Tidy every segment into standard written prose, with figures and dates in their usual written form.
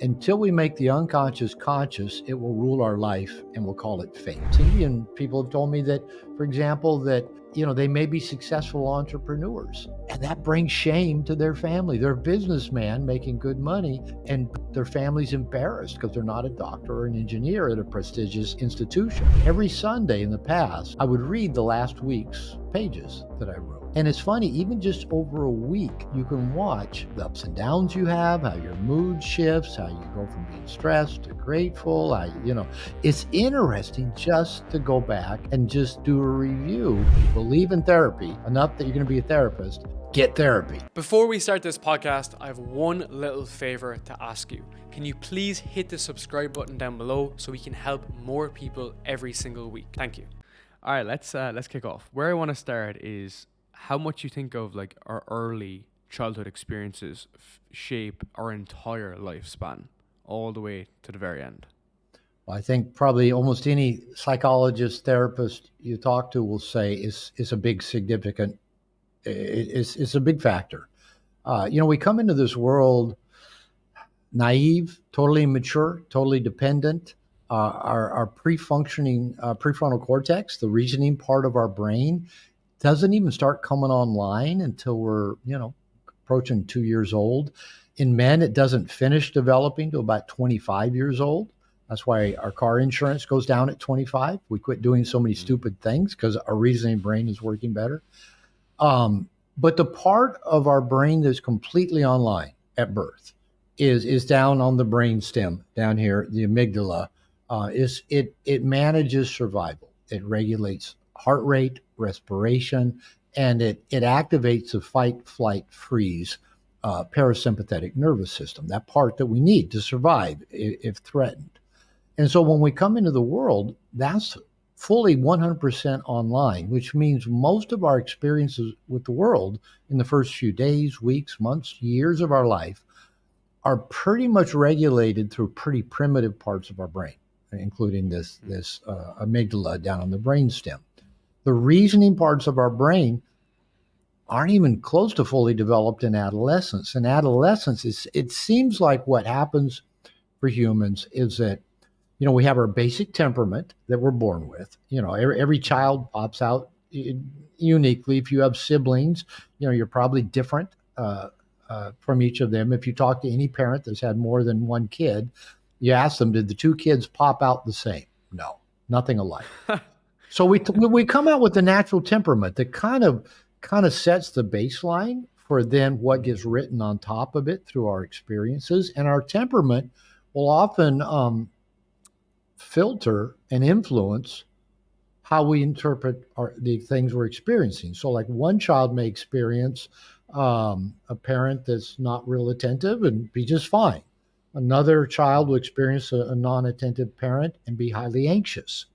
Until we make the unconscious conscious, it will rule our life, and we'll call it fate. Indian people have told me that, for example, that they may be successful entrepreneurs, and that brings shame to their family. They're a businessman making good money, and their family's embarrassed because they're not a doctor or an engineer at a prestigious institution. Every Sunday in the past, I would read the last week's pages that I wrote. And it's funny, even just over a week, you can watch the ups and downs you have, how your mood shifts, how you go from being stressed to grateful, it's interesting just to go back and just do a review. If you believe in therapy enough that you're going to be a therapist, get therapy. Before we start this podcast, I have one little favor to ask you. Can you please hit the subscribe button down below so we can help more people every single week? Thank you. All right, let's kick off. Where I want to start is how much you think of like our early childhood experiences shape our entire lifespan all the way to the very end. Well, I think probably almost any psychologist, therapist you talk to will say is a big significant, it's a big factor. We come into this world naive, totally immature, totally dependent. Our pre-functioning prefrontal cortex, the reasoning part of our brain, doesn't even start coming online until we're, approaching 2 years old. In men, it doesn't finish developing till about 25 years old. That's why our car insurance goes down at 25. We quit doing so many stupid things because our reasoning brain is working better. But the part of our brain that's completely online at birth is down on the brain stem down here, the amygdala. It manages survival. It regulates heart rate, respiration, and it activates the fight, flight, freeze parasympathetic nervous system, that part that we need to survive if threatened. And so when we come into the world, that's fully 100% online, which means most of our experiences with the world in the first few days, weeks, months, years of our life are pretty much regulated through pretty primitive parts of our brain, including this amygdala down on the brainstem. The reasoning parts of our brain aren't even close to fully developed in adolescence. In adolescence, it seems like what happens for humans is that, we have our basic temperament that we're born with. Every child pops out uniquely. If you have siblings, you're probably different from each of them. If you talk to any parent that's had more than one kid, you ask them, did the two kids pop out the same? No, nothing alike. So we come out with the natural temperament that kind of sets the baseline for then what gets written on top of it through our experiences. And our temperament will often filter and influence how we interpret the things we're experiencing. So like one child may experience a parent that's not real attentive and be just fine. Another child will experience a non-attentive parent and be highly anxious.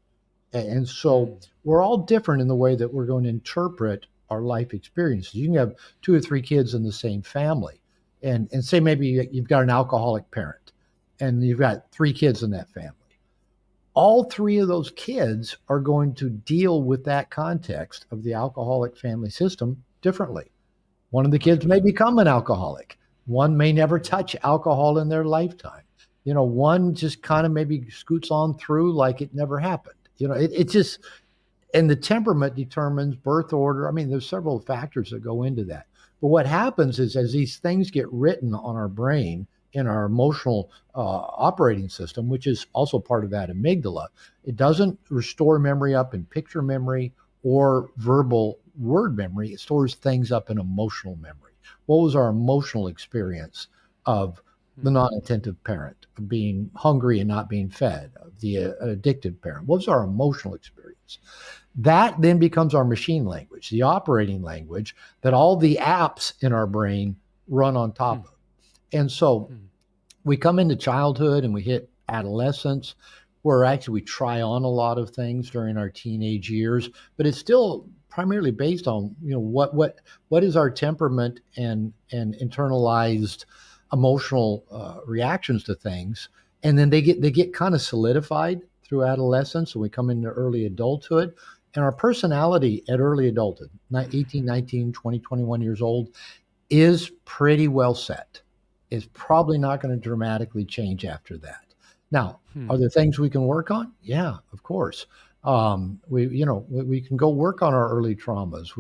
And so we're all different in the way that we're going to interpret our life experiences. You can have 2 or 3 kids in the same family and say maybe you've got an alcoholic parent and you've got 3 kids in that family. All 3 of those kids are going to deal with that context of the alcoholic family system differently. One of the kids may become an alcoholic. One may never touch alcohol in their lifetime. One just kind of maybe scoots on through like it never happened. It just, and the temperament determines birth order. I mean, there's several factors that go into that. But what happens is as these things get written on our brain in our emotional operating system, which is also part of that amygdala, it doesn't restore memory up in picture memory or verbal word memory. It stores things up in emotional memory. What was our emotional experience of the non-attentive parent, of being hungry and not being fed, of the addictive parent? What was our emotional experience? That then becomes our machine language, the operating language that all the apps in our brain run on top of. And so we come into childhood and we hit adolescence, where actually we try on a lot of things during our teenage years, but it's still primarily based on, what is our temperament and internalized emotional reactions to things. And then they get kind of solidified through adolescence, and we come into early adulthood. And our personality at early adulthood, 18, 19, 20, 21 years old, is pretty well set. is probably not going to dramatically change after that. Now, Hmm. are there things we can work on? Yeah, of course. We can go work on our early traumas,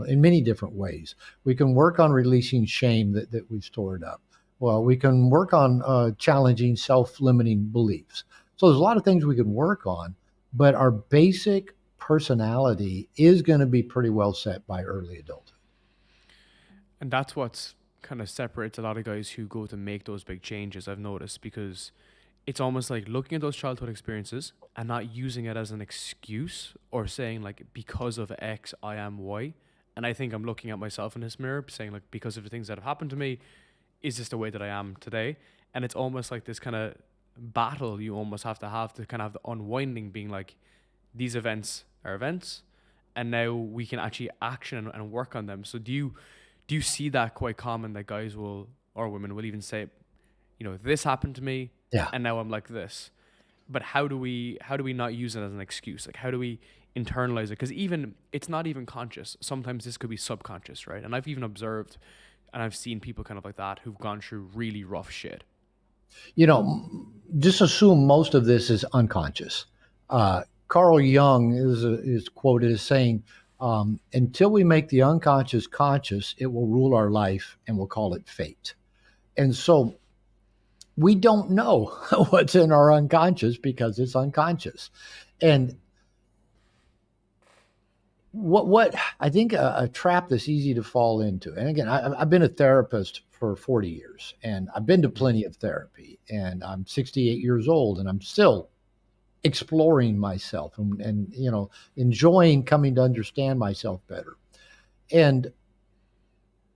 in many different ways. We can work on releasing shame that we stored up. Well, we can work on challenging self-limiting beliefs. So there's a lot of things we can work on, but our basic personality is going to be pretty well set by early adulthood. And that's what's kind of separates a lot of guys who go to make those big changes, I've noticed, because it's almost like looking at those childhood experiences and not using it as an excuse or saying like because of X I am Y. And I think I'm looking at myself in this mirror saying like because of the things that have happened to me, is this the way that I am today? And it's almost like this kind of battle you almost have to kind of have the unwinding being like these events are events and now we can actually action and work on them. So do you see that quite common that guys will or women will even say, this happened to me Yeah. and now I'm like this. But how do we not use it as an excuse? Like how do we internalize it? Because even it's not even conscious. Sometimes this could be subconscious, right? And I've even observed and I've seen people kind of like that who've gone through really rough shit. You know, just assume most of this is unconscious. Carl Jung is quoted as saying, "Until we make the unconscious conscious, it will rule our life, and we'll call it fate." And so we don't know what's in our unconscious because it's unconscious. And what I think a trap that's easy to fall into, and again, I've been a therapist for 40 years, and I've been to plenty of therapy, and I'm 68 years old, and I'm still exploring myself and enjoying coming to understand myself better. And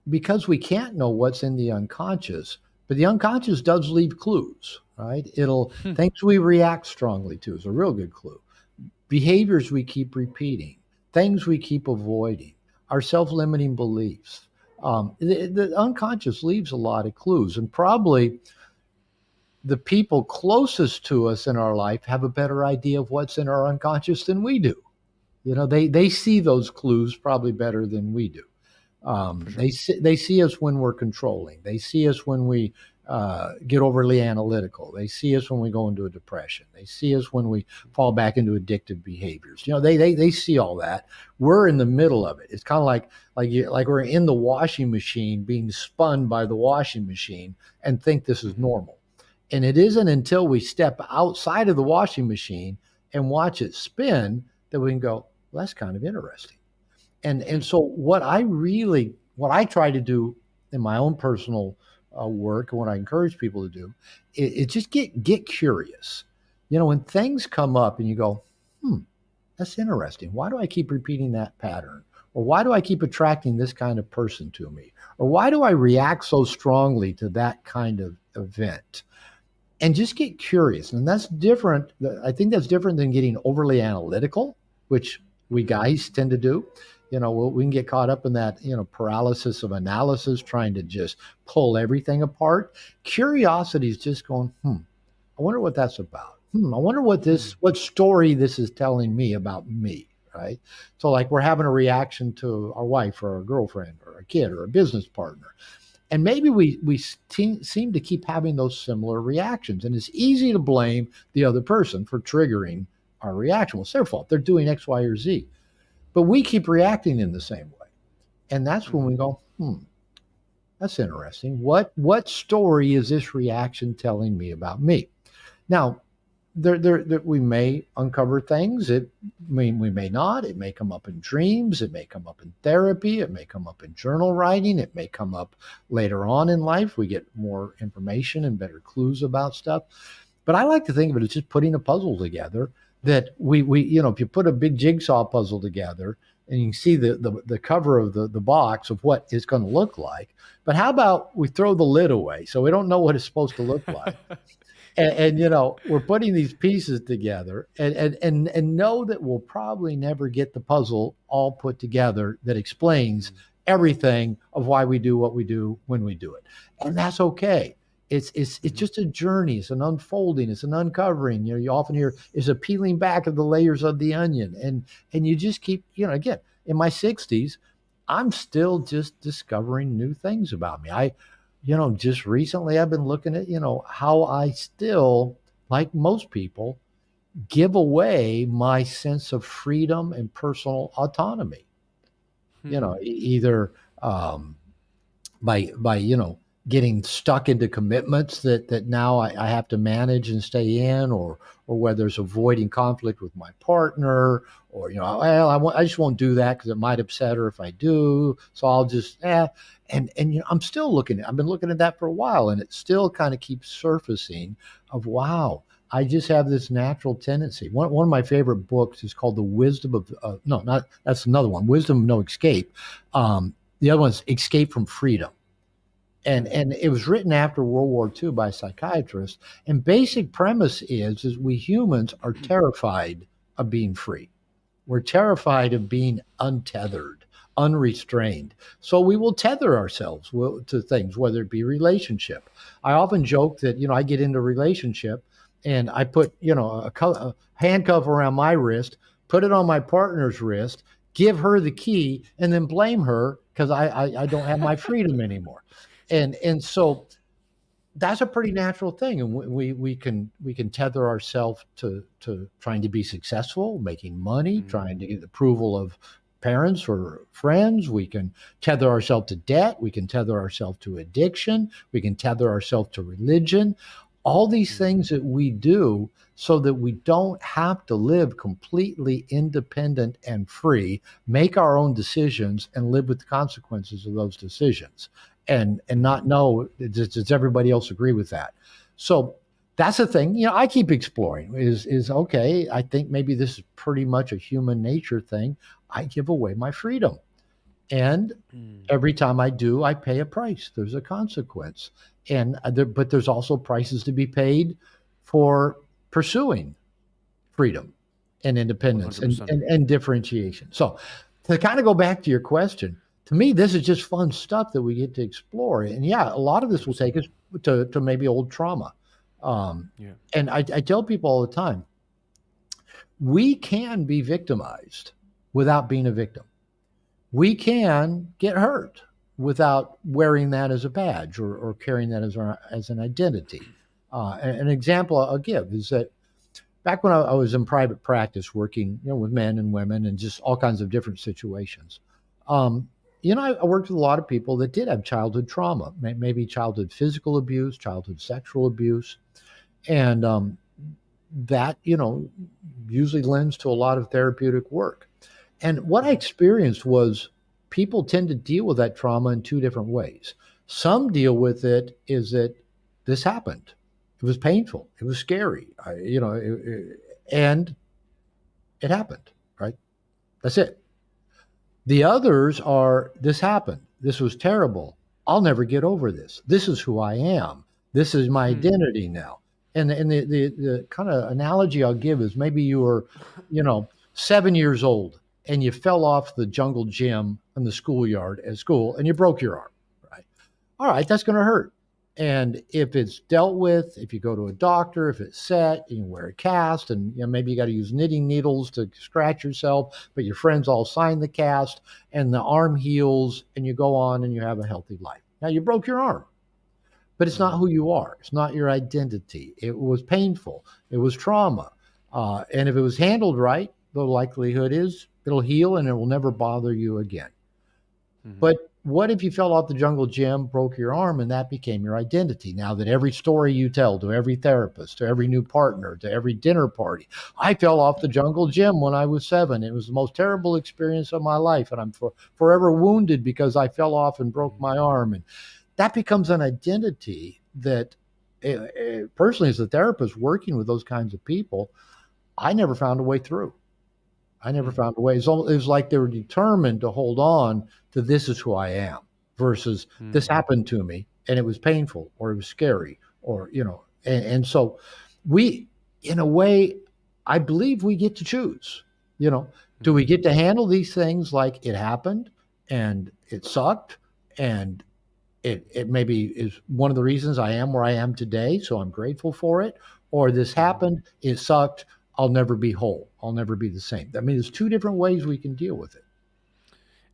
because we can't know what's in the unconscious, but the unconscious does leave clues, right? It'll Hmm. things we react strongly to is a real good clue. Behaviors we keep repeating, things we keep avoiding, our self-limiting beliefs. The unconscious leaves a lot of clues, and probably the people closest to us in our life have a better idea of what's in our unconscious than we do. They see those clues probably better than we do. For sure. They see us when we're controlling. They see us when we get overly analytical. They see us when we go into a depression. They see us when we fall back into addictive behaviors. They see all that. We're in the middle of it. It's kind of like we're in the washing machine, being spun by the washing machine, and think this is Hmm. normal. And it isn't until we step outside of the washing machine and watch it spin that we can go, well, that's kind of interesting. And Hmm. so what I try to do in my own personal work and what I encourage people to do is just get curious. When things come up and you go, hmm, that's interesting. Why do I keep repeating that pattern? Or why do I keep attracting this kind of person to me? Or why do I react so strongly to that kind of event? And just get curious. And that's different. I think that's different than getting overly analytical, which we Hmm. guys tend to do. We can get caught up in that, paralysis of analysis, trying to just pull everything apart. Curiosity is just going, I wonder what that's about. I wonder Hmm. what story this is telling me about me, right? So, like, we're having a reaction to our wife or our girlfriend or a kid or a business partner, and maybe we seem to keep having those similar reactions, and it's easy to blame the other person for triggering our reaction. Well, it's their fault. They're doing X, Y, or Z, but we keep reacting in the same way, and that's when Hmm. we go, that's interesting. What story is this reaction telling me about me? Now, we may uncover things. We may not. It may come up in dreams. It may come up in therapy. It may come up in journal writing. It may come up later on in life. We get more information and better clues about stuff. But I like to think of it as just putting a puzzle together. That if you put a big jigsaw puzzle together and you can see the cover of the box of what it's going to look like. But how about we throw the lid away so we don't know what it's supposed to look like? And we're putting these pieces together and know that we'll probably never get the puzzle all put together that explains Hmm. everything of why we do what we do when we do it. And that's okay. It's Hmm. just a journey. It's an unfolding. It's an uncovering. You often hear it's a peeling back of the layers of the onion, and you just keep. Again, in my 60s, I'm still just discovering new things about me. just recently I've been looking at, how I still, like most people, give away my sense of freedom and personal autonomy. Either um, by getting stuck into commitments that now I have to manage and stay in, or whether it's avoiding conflict with my partner, or well, I just won't do that because it might upset her if I do, so I'll just and I'm still I've been looking at that for a while, and it still kind of keeps surfacing of, wow, I just have this natural tendency. One of my favorite books is called The Wisdom of no, not that's another one, Wisdom of No Escape. The other one's Escape from Freedom, and it was written after World War II by a psychiatrist. And basic premise is we humans are terrified of being free. We're terrified of being untethered, unrestrained. So we will tether ourselves to things, whether it be relationship. I often joke that, I get into a relationship and I put, a handcuff around my wrist, put it on my partner's wrist, give her the key, and then blame her because I don't have my freedom anymore. And so that's a pretty natural thing, and we can tether ourselves to trying to be successful, making money, trying to get the approval of parents or friends. We can tether ourselves to debt. We can tether ourselves to addiction. We can tether ourselves to religion. All these things that we do so that we don't have to live completely independent and free, make our own decisions, and live with the consequences of those decisions, and not know, does everybody else agree with that? So that's the thing. I keep exploring. Is okay. I think maybe this is pretty much a human nature thing. I give away my freedom, and every time I do, I pay a price. There's a consequence, but there's also prices to be paid for pursuing freedom and independence and, 100%. and differentiation. So, to kind of go back to your question, to me, this is just fun stuff that we get to explore. And yeah, a lot of this will take 100%. us to maybe old trauma. Um, Yeah. and I tell people all the time, we can be victimized without being a victim. We can get hurt without wearing that as a badge, or carrying that as an identity. An example I'll give is that back when I was in private practice working, with men and women and just all kinds of different situations. Um, I worked with a lot of people that did have childhood trauma, maybe childhood physical abuse, childhood sexual abuse, and that usually lends to a lot of therapeutic work. And what I experienced was people tend to deal with that trauma in two different ways. Some deal with it is that this happened. It was painful. It was scary. And it happened, right? That's it. The others are, this happened. This was terrible. I'll never get over this. This is who I am. This is my identity now. And the kind of analogy I'll give is, maybe you were, 7 years old and you fell off the jungle gym in the schoolyard at school and you broke your arm, right? All right, that's going to hurt. And if it's dealt with, if you go to a doctor, if it's set, you wear a cast, and maybe you got to use knitting needles to scratch yourself, but your friends all sign the cast, and the arm heals, and you go on and you have a healthy life. Now you broke your arm, but it's not who you are. It's not your identity. It was painful. It was trauma. And if it was handled right, the likelihood is it'll heal and it will never bother you again. But what if you fell off the jungle gym, broke your arm, and that became your identity? Now that every story you tell to every therapist, to every new partner, to every dinner party, I fell off the jungle gym when I was 7. It was the most terrible experience of my life, and I'm forever wounded because I fell off and broke my arm. And that becomes an identity that, personally, as a therapist working with those kinds of people, I never found a way through. I never found a way. It was like they were determined to hold on to, this is who I am, versus this happened to me and it was painful, or it was scary, or, and so we, in a way, I believe we get to choose. Do we get to handle these things like it happened and it sucked, and it maybe is one of the reasons I am where I am today, so I'm grateful for it, or this happened, it sucked, I'll never be whole. I'll never be the same. I mean, there's two different ways we can deal with it.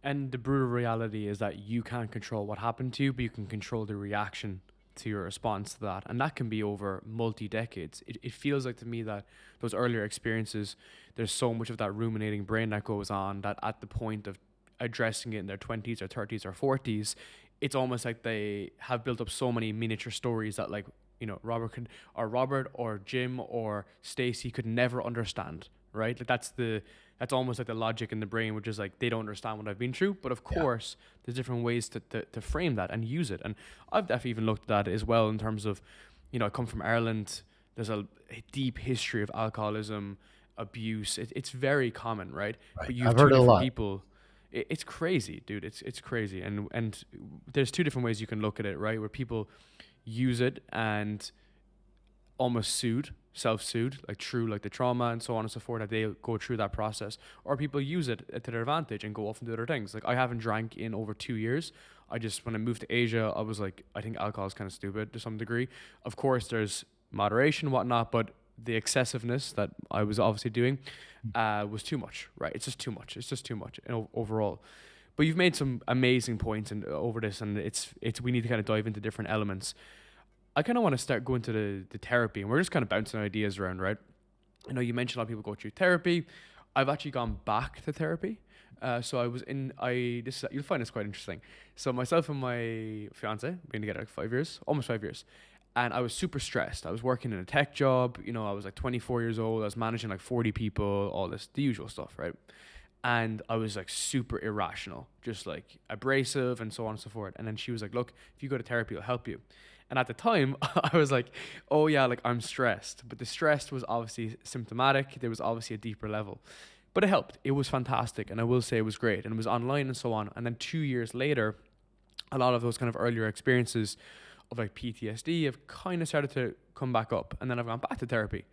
And the brutal reality is that you can't control what happened to you, but you can control the reaction to your response to that. And that can be over multi decades. It feels like to me that those earlier experiences, there's so much of that ruminating brain that goes on that at the point of addressing it in their 20s or 30s or 40s, it's almost like they have built up so many miniature stories that, like, Robert or Jim or Stacy could never understand, right? Like that's almost like the logic in the brain, which is like they don't understand what I've been through. But of Yeah. course, there's different ways to frame that and use it. And I've definitely even looked at that as well in terms of, I come from Ireland. There's a deep history of alcoholism, abuse. It's very common, right? Right. But you have I've two heard it a different lot. people. It's crazy, dude. It's crazy. And there's two different ways you can look at it, right? Where people use it and almost self-soothe, like through like the trauma and so on and so forth, that they go through that process, or people use it to their advantage and go off and do other things. Like I haven't drank in over 2 years. When I moved to Asia, I was like, I think alcohol is kind of stupid to some degree. Of course, there's moderation and whatnot, but the excessiveness that I was obviously doing was too much, right? It's just too much. It's just too much overall. But you've made some amazing points over this, and it's we need to kind of dive into different elements. I kind of want to start going to the therapy, and we're just kind of bouncing ideas around, right? I know you mentioned a lot of people go through therapy. I've actually gone back to therapy. So I was in I this you'll find this quite interesting. So myself and my fiance been together like 5 years, almost 5 years, and I was super stressed. I was working in a tech job. I was like 24 years old. I was managing like 40 people, all this, the usual stuff, right? And I was like super irrational, just like abrasive and so on and so forth. And then she was like, "Look, if you go to therapy, it'll help you." And at the time, I was like, "Oh yeah, like I'm stressed." But the stress was obviously symptomatic. There was obviously a deeper level. But it helped. It was fantastic. And I will say it was great. And it was online and so on. And then 2 years later, a lot of those kind of earlier experiences of like PTSD have kind of started to come back up. And then I've gone back to therapy.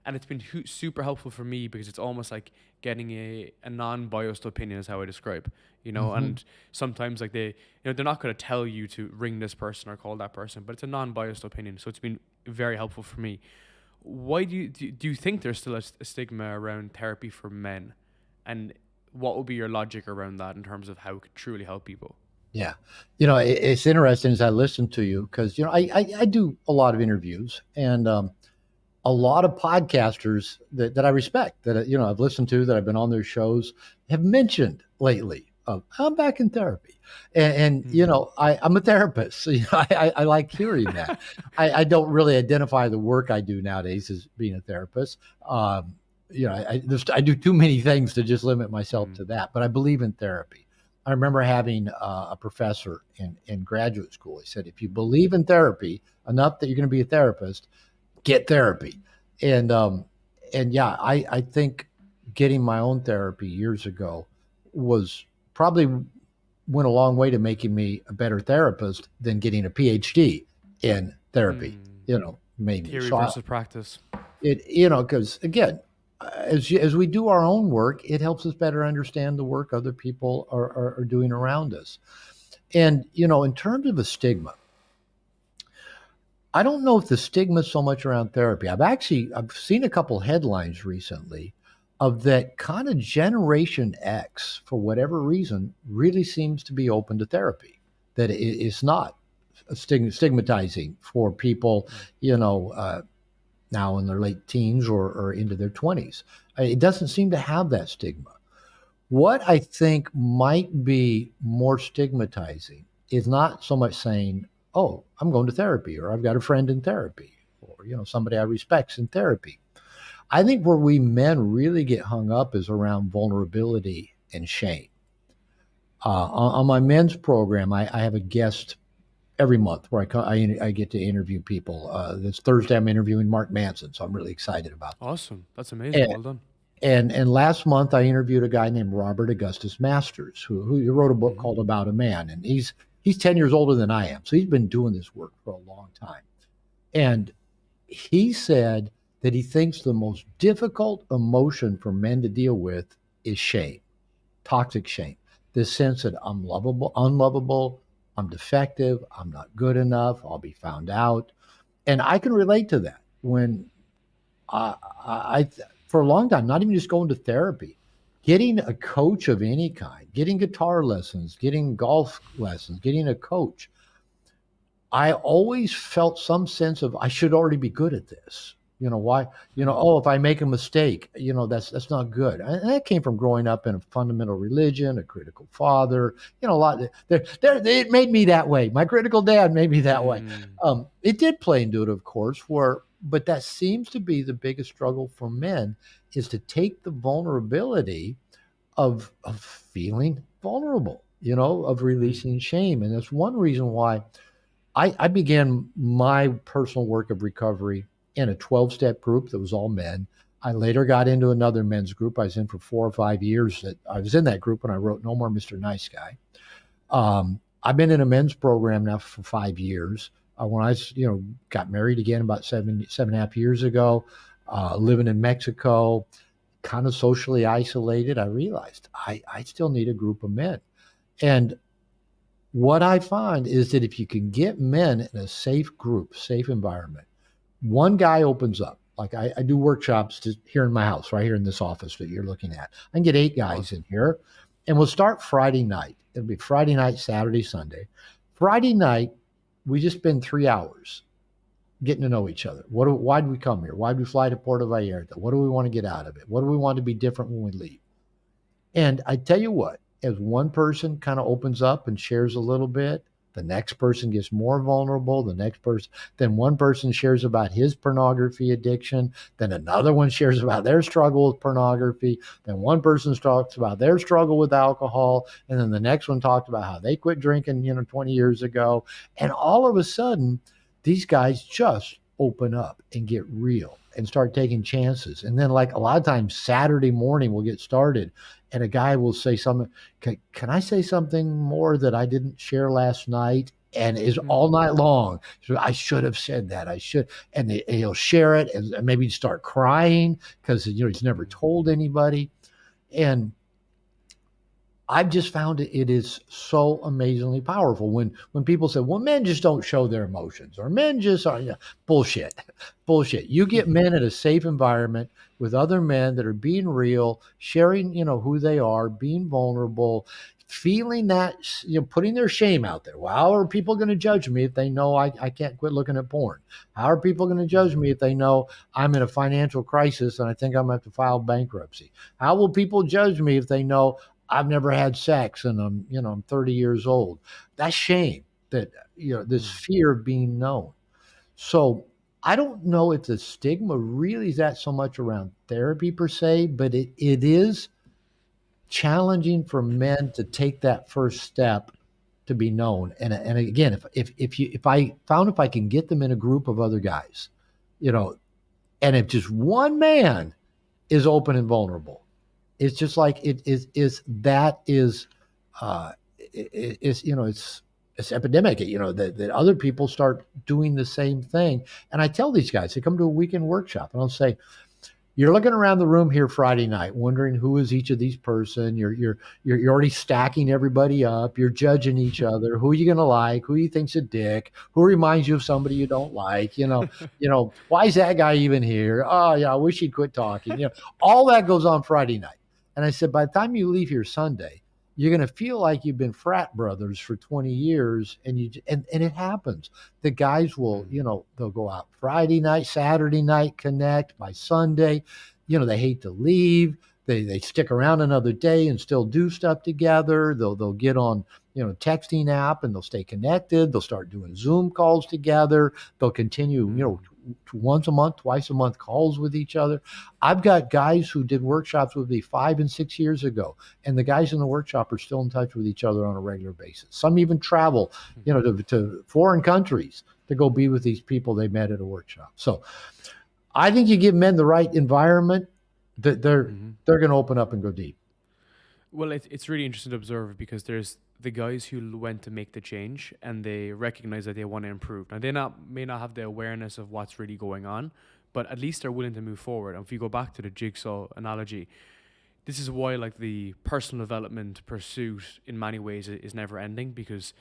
And it's been super helpful for me because it's almost like getting a non-biased opinion is how I describe, Hmm. and sometimes like they're not going to tell you to ring this person or call that person, but it's a non-biased opinion. So it's been very helpful for me. Why do you think there's still a stigma around therapy for men? And what would be your logic around that in terms of how it could truly help people? Yeah. It's interesting as I listen to you because, I do a lot of interviews and a lot of podcasters that I respect that, I've listened to that I've been on their shows have mentioned lately of I'm back in therapy. And Mm. I'm a therapist. So, I like hearing that. I don't really identify the work I do nowadays as being a therapist. I do too many things to just limit myself Mm. to that, but I believe in therapy. I remember having a professor in graduate school. He said, if you believe in therapy enough that you're going to be a therapist, get therapy. And yeah, I think getting my own therapy years ago was probably went a long way to making me a better therapist than getting a PhD in therapy. Mm. Made me Theory so versus practice. because again, as we do our own work, it helps us better understand the work other people are doing around us. And in terms of a stigma, I don't know if the stigma is so much around therapy. I've seen a couple headlines recently of that kind of Generation X, for whatever reason, really seems to be open to therapy. That it's not stigmatizing for people, Mm. now in their late teens or into their 20s. It doesn't seem to have that stigma. What I think might be more stigmatizing is not so much saying, "Oh, I'm going to therapy," or "I've got a friend in therapy," or somebody I respect's in therapy. I think where we men really get hung up is around vulnerability and shame. On my men's program, I have a guest every month where I get to interview people. This Thursday, I'm interviewing Mark Manson, so I'm really excited about Awesome. That's amazing. that. Well done. And last month I interviewed a guy named Robert Augustus Masters, who wrote a book Hmm. called About a Man, and he's 10 years older than I am, so he's been doing this work for a long time. And he said that he thinks the most difficult emotion for men to deal with is shame, toxic shame, this sense that I'm lovable, unlovable, I'm defective, I'm not good enough, I'll be found out, and I can relate to that when I for a long time, not even just going to therapy. getting a coach of any kind, getting guitar lessons, getting golf lessons, getting a coach, I always felt some sense of I should already be good at this. You know why? Oh, if I make a mistake, that's not good. And that came from growing up in a fundamental religion, a critical father. A lot. It made me that way. My critical dad made me that way. Mm, It did play into it, of course. But that seems to be the biggest struggle for men is to take the vulnerability of feeling vulnerable. Of mm, releasing shame, and that's one reason why I began my personal work of recovery in a 12-step group that was all men. I later got into another men's group. I was in for 4 or 5 years. That I was in that group when I wrote No More Mr. Nice Guy. I've been in a men's program now for 5 years. When I got married again about 7.5 years ago, living in Mexico, kind of socially isolated, I realized I still need a group of men. And what I find is that if you can get men in a safe group, safe environment, one guy opens up. Like I do workshops just here in my house, right here in this office that you're looking at. I can get 8 guys awesome. in here, and we'll start Friday night. It'll be Friday night, Saturday, Sunday. Friday night, we just spend 3 hours getting to know each other. Why do we come here? Why do we fly to Puerto Vallarta? What do we want to get out of it? What do we want to be different when we leave? And I tell you what, as one person kind of opens up and shares a little bit, the next person gets more vulnerable. Then one person shares about his pornography addiction. Then another one shares about their struggle with pornography. Then one person talks about their struggle with alcohol. And then the next one talks about how they quit drinking, 20 years ago. And all of a sudden, these guys just open up and get real and start taking chances. And then, like a lot of times, Saturday morning we'll get started and a guy will say something. Can I say something more that I didn't share last night? And is all Mm, night long. So I should have said that. I should, and he'll share it and maybe start crying because he's never mm, told anybody. And I've just found it is so amazingly powerful when people say, "Well, men just don't show their emotions," or "Men just are," bullshit, bullshit. You get mm, men in a safe environment with other men that are being real, sharing, who they are, being vulnerable, feeling that, putting their shame out there. Well, how are people going to judge me if they know I can't quit looking at porn? How are people going to judge me if they know I'm in a financial crisis and I think I'm going to have to file bankruptcy? How will people judge me if they know I've never had sex and I'm 30 years old? That's shame, that, this mm, fear of being known. So I don't know if the stigma really is that so much around therapy per se, but it is challenging for men to take that first step to be known. And again, if I can get them in a group of other guys, you know, and if just one man is open and vulnerable, it's just like it's epidemic, that other people start doing the same thing. And I tell these guys, they come to a weekend workshop and I'll say, you're looking around the room here Friday night, wondering who is each of these person. You're already stacking everybody up. You're judging each other. Who are you gonna like? Who you think's a dick? Who reminds you of somebody you don't like? Why is that guy even here? Oh yeah, I wish he'd quit talking. All that goes on Friday night. And I said, by the time you leave here Sunday, you're gonna feel like you've been frat brothers for 20 years, and it happens. The guys will, mm, they'll go out Friday night, Saturday night, connect by Sunday. They hate to leave. They stick around another day and still do stuff together. They'll get on, texting app and they'll stay connected. They'll start doing Zoom calls together. They'll continue, mm, once a month, twice a month calls with each other. I've got guys who did workshops with me 5 and 6 years ago, and the guys in the workshop are still in touch with each other on a regular basis. Some even travel, to foreign countries to go be with these people they met at a workshop. So I think you give men the right environment, that mm. they're going to open up and go deep. Well, it's really interesting to observe because there's the guys who went to make the change and they recognize that they want to improve. Now may not have the awareness of what's really going on, but at least they're willing to move forward. And if you go back to the jigsaw analogy, this is why like the personal development pursuit in many ways is never ending because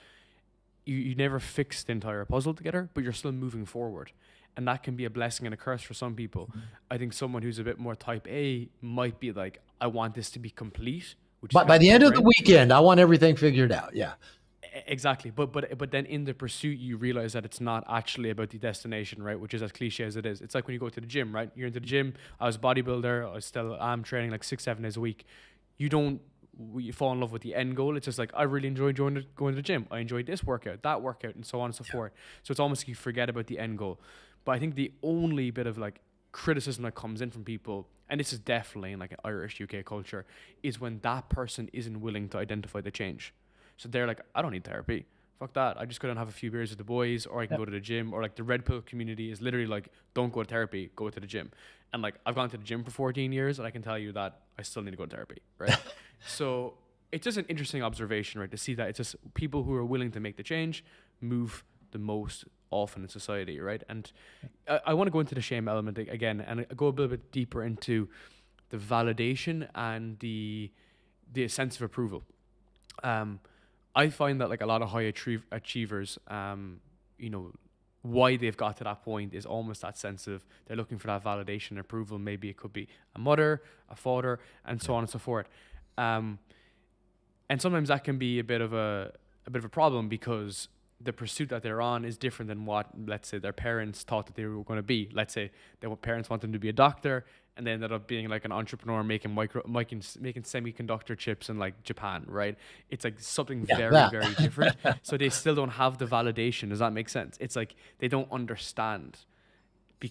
you never fix the entire puzzle together, but you're still moving forward. and that can be a blessing and a curse for some people. I think someone who's a bit more type A might be like, I want this to be complete, which is But kind by of the end of the boring. weekend, I want everything figured out. Yeah. Exactly, but then in the pursuit, you realize that it's not actually about the destination, right? Which is as cliche as it is. It's like when you go to the gym, right? You're into the gym. I was a bodybuilder. I still am training like 6 7 days a week. You don't you fall in love with the end goal. It's just like I really enjoy going to the gym. I enjoyed this workout, that workout, and so on and so forth. So it's almost like you forget about the end goal. But I think the only bit of like criticism that comes in from people, and this is definitely in like an Irish UK culture, is when that person isn't willing to identify the change. So they're like, I don't need therapy. Fuck that. I just go and have a few beers with the boys, or I can Yeah. go to the gym. Or like the red pill community is literally like, don't go to therapy, go to the gym. And like I've gone to the gym for 14 years, and I can tell you that I still need to go to therapy, right? So it's just an interesting observation, right? To see that it's just people who are willing to make the change move the most often in society, right? And I want to go into the shame element again and go a little bit deeper into the validation and the sense of approval. Um, I find that like a lot of high achievers, you know, why they've got to that point is almost that sense of they're looking for that validation and approval. Maybe it could be a mother, a father, and so on and so forth. Um, and sometimes that can be a bit of a problem because the pursuit that they're on is different than what, let's say, their parents thought that they were going to be. Let's say their parents want them to be a doctor, and they ended up being like an entrepreneur making semiconductor chips in like Japan, right? It's like something Yeah. very, That. very different. So they still don't have the validation. Does that make sense? It's like they don't understand.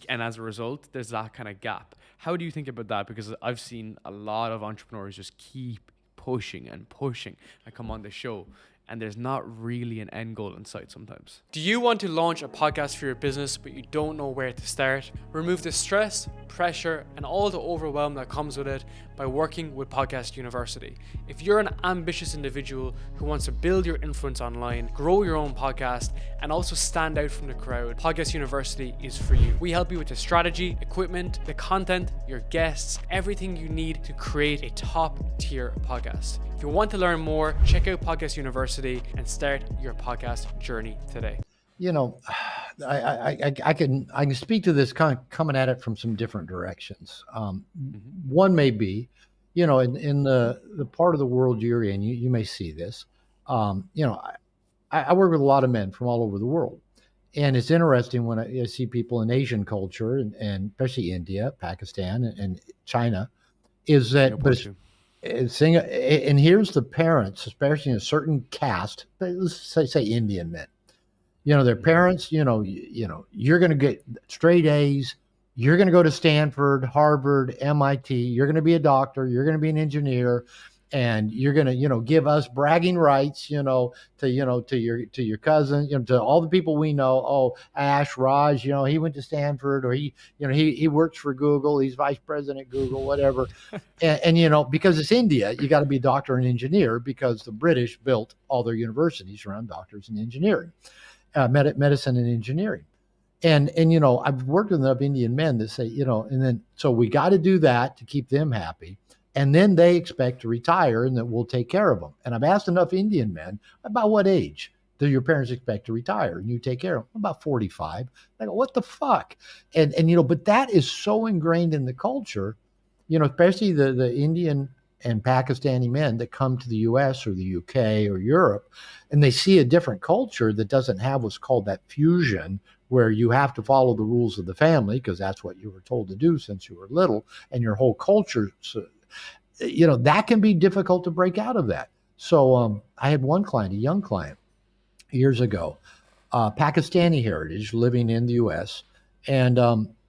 And as a result, there's that kind of gap. How do you think about that? Because I've seen a lot of entrepreneurs just keep pushing and pushing and come on the show, and there's not really an end goal in sight sometimes. Do you want to launch a podcast for your business, but you don't know where to start? Remove the stress, pressure, and all the overwhelm that comes with it by working with Podcast University. If you're an ambitious individual who wants to build your influence online, grow your own podcast, and also stand out from the crowd, Podcast University is for you. We help you with the strategy, equipment, the content, your guests, everything you need to create a top-tier podcast. If you want to learn more, check out Podcast University and start your podcast journey today. You know, I can speak to this kind of coming at it from some different directions. One may be, in the part of the world you're in, you may see this. You know, I work with a lot of men from all over the world. And it's interesting when I see people in Asian culture and especially India, Pakistan, and China, is No that, but point it's, two. it's thing, and here's the parents, especially in a certain caste, let's say Indian men. Their parents, you're going to get straight A's. You're going to go to Stanford, Harvard, MIT. You're going to be a doctor. You're going to be an engineer, and you're going to, give us bragging rights, to your cousin, to all the people we know. Oh, Ash, Raj, he went to Stanford, or he works for Google. He's vice president at Google, whatever. And because it's India, you got to be a doctor and engineer because the British built all their universities around doctors and engineering, medicine and engineering. And I've worked with enough Indian men that say, and then so we got to do that to keep them happy. And then they expect to retire and that we'll take care of them. And I've asked enough Indian men, about what age do your parents expect to retire and you take care of them? About 45. I go, what the fuck? And but that is so ingrained in the culture, especially the Indian and Pakistani men that come to the US or the UK or Europe, and they see a different culture that doesn't have what's called that fusion, where you have to follow the rules of the family because that's what you were told to do since you were little, and your whole culture, so, that can be difficult to break out of that. So I had one client, a young client, years ago, Pakistani heritage, living in the U.S., and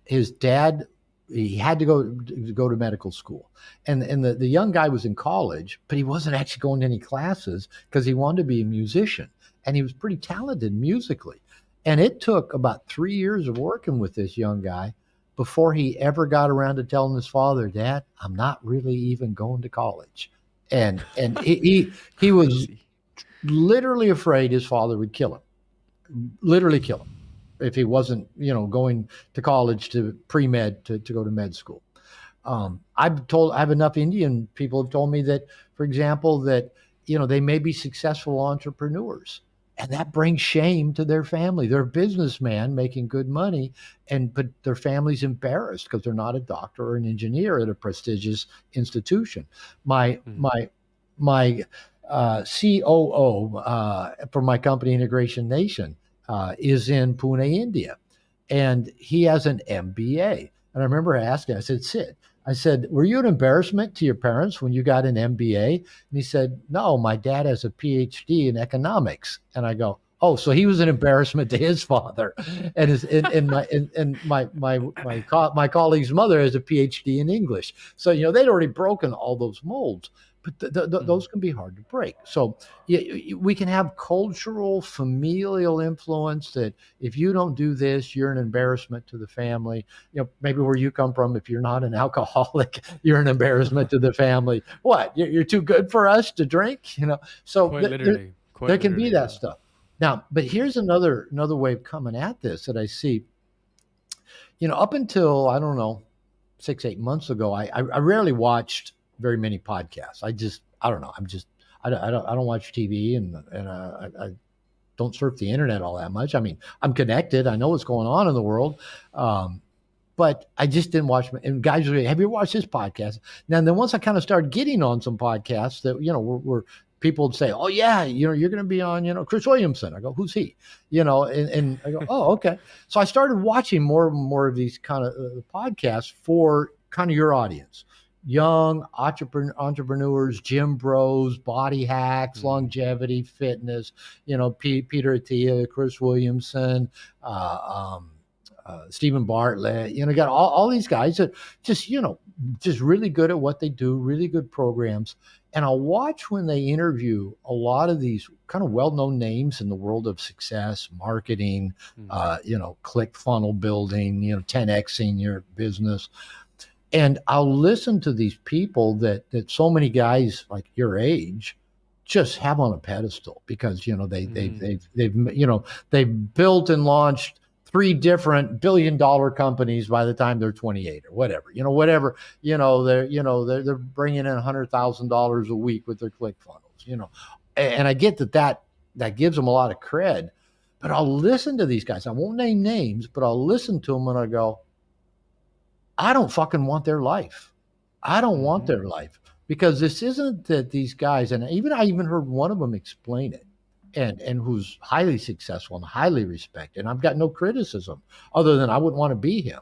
his dad, he had to go to medical school, and the young guy was in college, but he wasn't actually going to any classes because he wanted to be a musician, and he was pretty talented musically, and it took about 3 years of working with this young guy before he ever got around to telling his father, "Dad, I'm not really even going to college," and he was Crazy. literally afraid his father would kill him, literally kill him if he wasn't, going to college to pre-med to go to med school. I have enough Indian people have told me that, for example, that, they may be successful entrepreneurs, and that brings shame to their family. They're a businessman making good money, but their family's embarrassed because they're not a doctor or an engineer at a prestigious institution. My Mm. my my COO for my company, Integration Nation, is in Pune, India, and he has an MBA. And I remember asking, I said, Sid, I said, were you an embarrassment to your parents when you got an MBA? And he said, no, my dad has a PhD in economics. And I go, oh, so he was an embarrassment to his father, and his and my colleague's mother has a PhD in English. So they'd already broken all those molds, but Mm. those can be hard to break. So we can have cultural, familial influence that if you don't do this, you're an embarrassment to the family. Maybe where you come from, if you're not an alcoholic, you're an embarrassment to the family. What? You're too good for us to drink? So Quite literally. there Quite can be literally, that yeah. stuff. Now, but here's another way of coming at this that I see. Up until, I don't know, 6 8 months ago, I rarely watched very many podcasts. I don't know. I don't watch TV, and I don't surf the internet all that much. I mean, I'm connected. I know what's going on in the world. Um, but I just didn't watch. And guys, have you ever watched this podcast? Now, and then once I kind of started getting on some podcasts that were people would say, "Oh yeah, you're going to be on, Chris Williamson." I go, "Who's he?" And I go, "Oh, okay." So I started watching more and more of these kind of podcasts for kind of your audience, young entrepreneurs, gym bros, body hacks, Mm. longevity, fitness. Peter Attia, Chris Williamson. Uh, um, Stephen Bartlett, got all these guys that just really good at what they do, really good programs. And I'll watch when they interview a lot of these kind of well-known names in the world of success, marketing, Mm. click funnel building, 10xing your business. And I'll listen to these people that so many guys like your age just have on a pedestal because Mm. they've built and launched three different billion-dollar companies by the time they're 28 or whatever. They're bringing in $100,000 a week with their click funnels. And I get that gives them a lot of cred, but I'll listen to these guys. I won't name names, but I'll listen to them and I go, I don't fucking want their life. I don't want Mhm. their life because this isn't that these guys, and I even heard one of them explain it, and who's highly successful and highly respected. And I've got no criticism other than I wouldn't want to be him.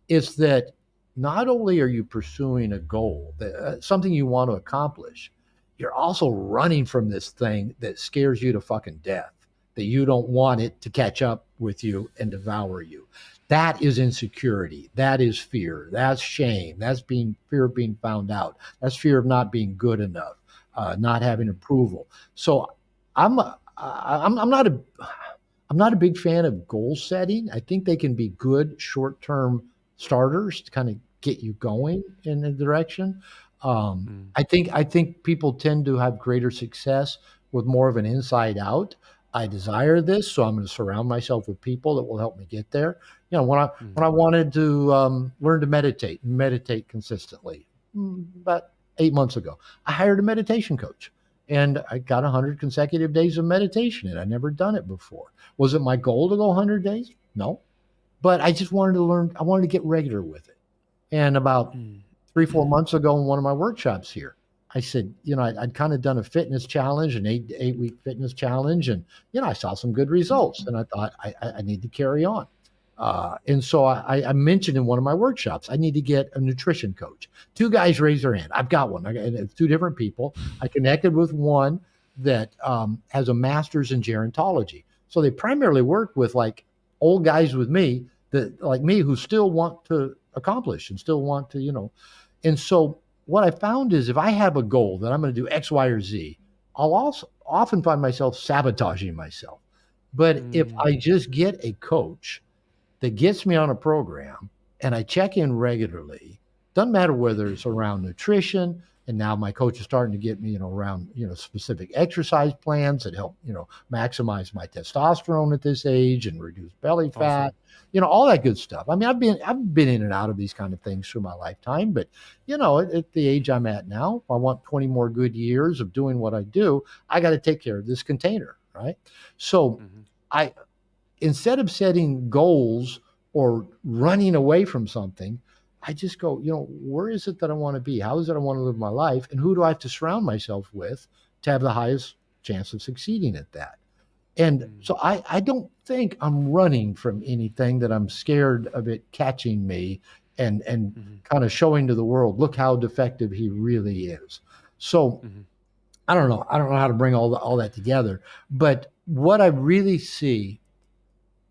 It's that not only are you pursuing a goal, something you want to accomplish, you're also running from this thing that scares you to fucking death. That you don't want it to catch up with you and devour you. That is insecurity. That is fear. That's shame. That's being fear of being found out. That's fear of not being good enough, not having approval. So I'm I'm not a big fan of goal setting. I think they can be good short term starters to kind of get you going in a direction. Mm. I think people tend to have greater success with more of an inside out. I desire this, so I'm going to surround myself with people that will help me get there. Mm. When I wanted to learn to meditate consistently, about 8 months ago, I hired a meditation coach, and I got 100 consecutive days of meditation, and I'd never done it before. Was it my goal to go 100 days? No, but I just wanted to learn. I wanted to get regular with it. And about Mm. 3 4 months ago in one of my workshops here, I said, I'd kind of done a fitness challenge, an 8 week fitness challenge, and I saw some good results, and I thought I need to carry on. And so I mentioned in one of my workshops, I need to get a nutrition coach. Two guys raised their hand. I've got one. It's two different people. I connected with one that has a master's in gerontology. So they primarily work with like old guys with me that like me who still want to accomplish and still want to, and so what I found is if I have a goal that I'm going to do X, Y, or Z, I'll also often find myself sabotaging myself. But if Mm. I just get a coach that gets me on a program and I check in regularly, doesn't matter whether it's around nutrition, and now my coach is starting to get me, around, specific exercise plans that help, maximize my testosterone at this age and reduce belly fat, Awesome. all that good stuff. I mean, I've been in and out of these kind of things through my lifetime, but at the age I'm at now, if I want 20 more good years of doing what I do, I got to take care of this container. right? So Mm-hmm. I, instead of setting goals or running away from something, I just go, where is it that I want to be? How is it I want to live my life? And who do I have to surround myself with to have the highest chance of succeeding at that? And Mm-hmm. so I don't think I'm running from anything that I'm scared of it catching me and Mm-hmm. kind of showing to the world, look how defective he really is. So Mm-hmm. I don't know. I don't know how to bring all that together. But what I really see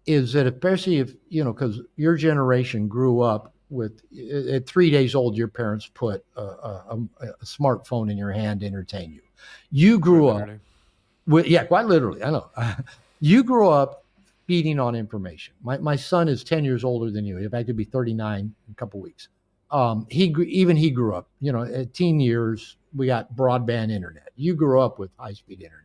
is that, especially if, because your generation grew up with, at 3 days old, your parents put a smartphone in your hand to entertain you. You Quite grew up literally. yeah, quite literally. I know. You grew up feeding on information. My son is 10 years older than you. In fact, he'll be 39 in a couple weeks. He grew up, at teen years, we got broadband internet. You grew up with high speed internet.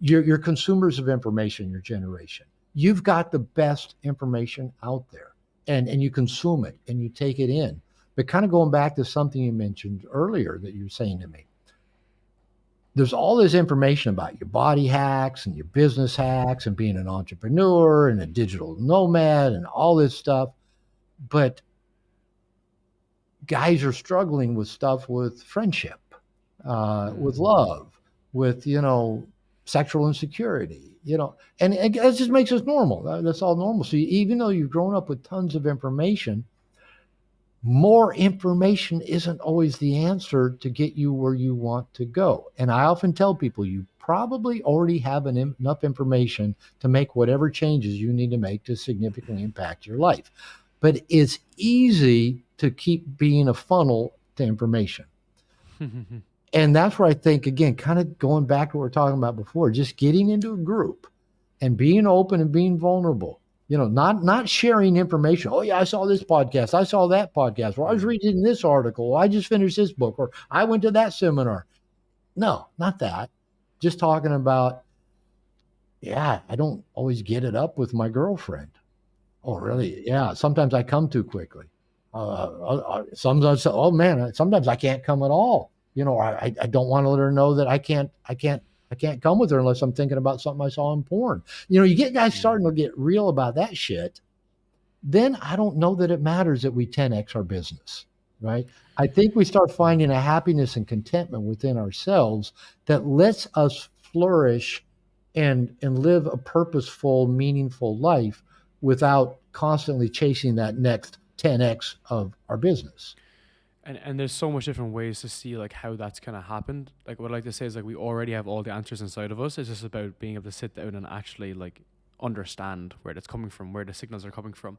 You're consumers of information, your generation. You've got the best information out there, and you consume it and you take it in. But kind of going back to something you mentioned earlier that you were saying to me, there's all this information about your body hacks and your business hacks and being an entrepreneur and a digital nomad and all this stuff. But guys are struggling with stuff, with friendship, with Mm. love, with, sexual insecurity, and it just makes us normal. That's all normal. So even though you've grown up with tons of information, more information isn't always the answer to get you where you want to go. And I often tell people, you probably already have enough information to make whatever changes you need to make to significantly impact your life. But it's easy to keep being a funnel to information. And that's where I think, again, kind of going back to what we are talking about before, just getting into a group and being open and being vulnerable. Not sharing information. Oh yeah, I saw this podcast. I saw that podcast. Or I was Mm. reading this article. Or I just finished this book. Or I went to that seminar. No, not that. Just talking about, yeah, I don't always get it up with my girlfriend. Oh, really? Yeah. Sometimes I come too quickly. Sometimes, oh man, sometimes I can't come at all. I don't want to let her know that I can't come with her unless I'm thinking about something I saw in porn. You get guys Mm. starting to get real about that shit. Then I don't know that it matters that we 10x our business, right? I think we start finding Mm. a happiness and contentment within ourselves that lets us flourish and live a purposeful, meaningful life without constantly chasing that next 10x of our business. And there's so much different ways to see like how that's kind of happened. Like what I like to say is like we already have all the answers inside of us. It's just about being able to sit down and actually like understand where that's coming from, where the signals are coming from.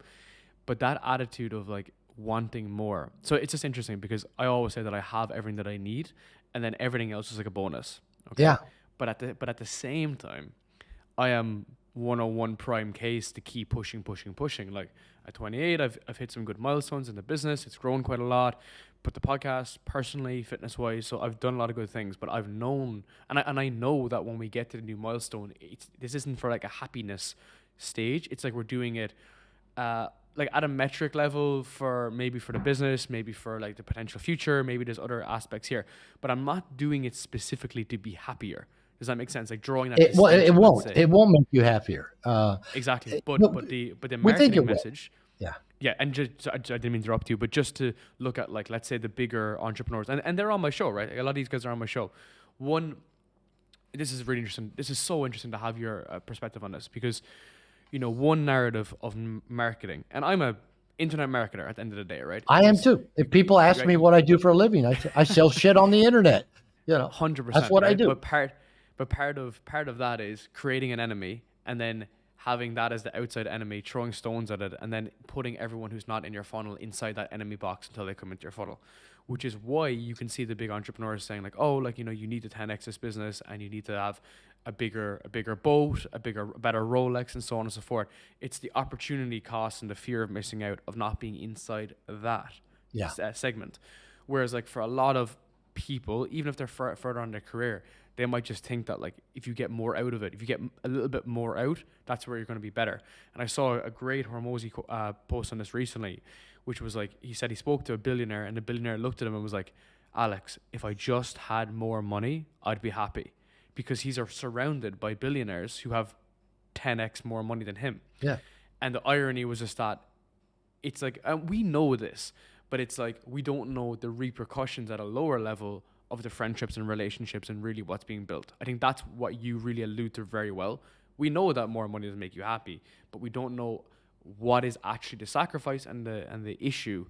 But that attitude of like wanting more. So it's just interesting because I always say that I have everything that I need, and then everything else is like a bonus. Okay, Yeah. but at the same time, I am 101 prime case to keep pushing, pushing, pushing. Like at 28, I've hit some good milestones in the business. It's grown quite a lot. But the podcast, personally, fitness wise, so I've done a lot of good things. But I've known, and I know that when we get to the new milestone, this isn't for like a happiness stage. It's like we're doing it, like at a metric level for maybe for the business, maybe for like the potential future. Maybe there's other aspects here, but I'm not doing it specifically to be happier. Does that make sense? Like drawing that It distinction, let's won't. say. It won't make you happier. Exactly. But But but the we think marketing it will. message, Yeah. yeah, and just I didn't mean to interrupt you, but just to look at like let's say the bigger entrepreneurs, and they're on my show, right? Like, a lot of these guys are on my show. One, this is really interesting. This is so interesting to have your perspective on this because, one narrative of marketing, and I'm a internet marketer at the end of the day, right? I am too. If people You ask got me what I do for a living, I sell shit on the internet. hundred That's percent, what I right? do. But part of that is creating an enemy and then having that as the outside enemy, throwing stones at it, and then putting everyone who's not in your funnel inside that enemy box until they come into your funnel. Which is why you can see the big entrepreneurs saying like, oh, like you need to 10x this business, and you need to have a bigger boat, a better Rolex, and so on and so forth. It's the opportunity cost and the fear of missing out of not being inside that Yeah. segment. Whereas like for a lot of people, even if they're further on their career, they might just think that like if you get more out of it, if you get a little bit more out, that's where you're going to be better. And I saw a great Hormozy post on this recently, which was like he said he spoke to a billionaire, and the billionaire looked at him and was like, Alex, if I just had more money, I'd be happy. because he's surrounded by billionaires who have 10x more money than him. Yeah. And the irony was just that it's like, and we know this, but it's like we don't know the repercussions at a lower level of the friendships and relationships and really what's being built. I think that's what you really allude to very well. We know that more money doesn't make you happy, but we don't know what is actually the sacrifice and the issue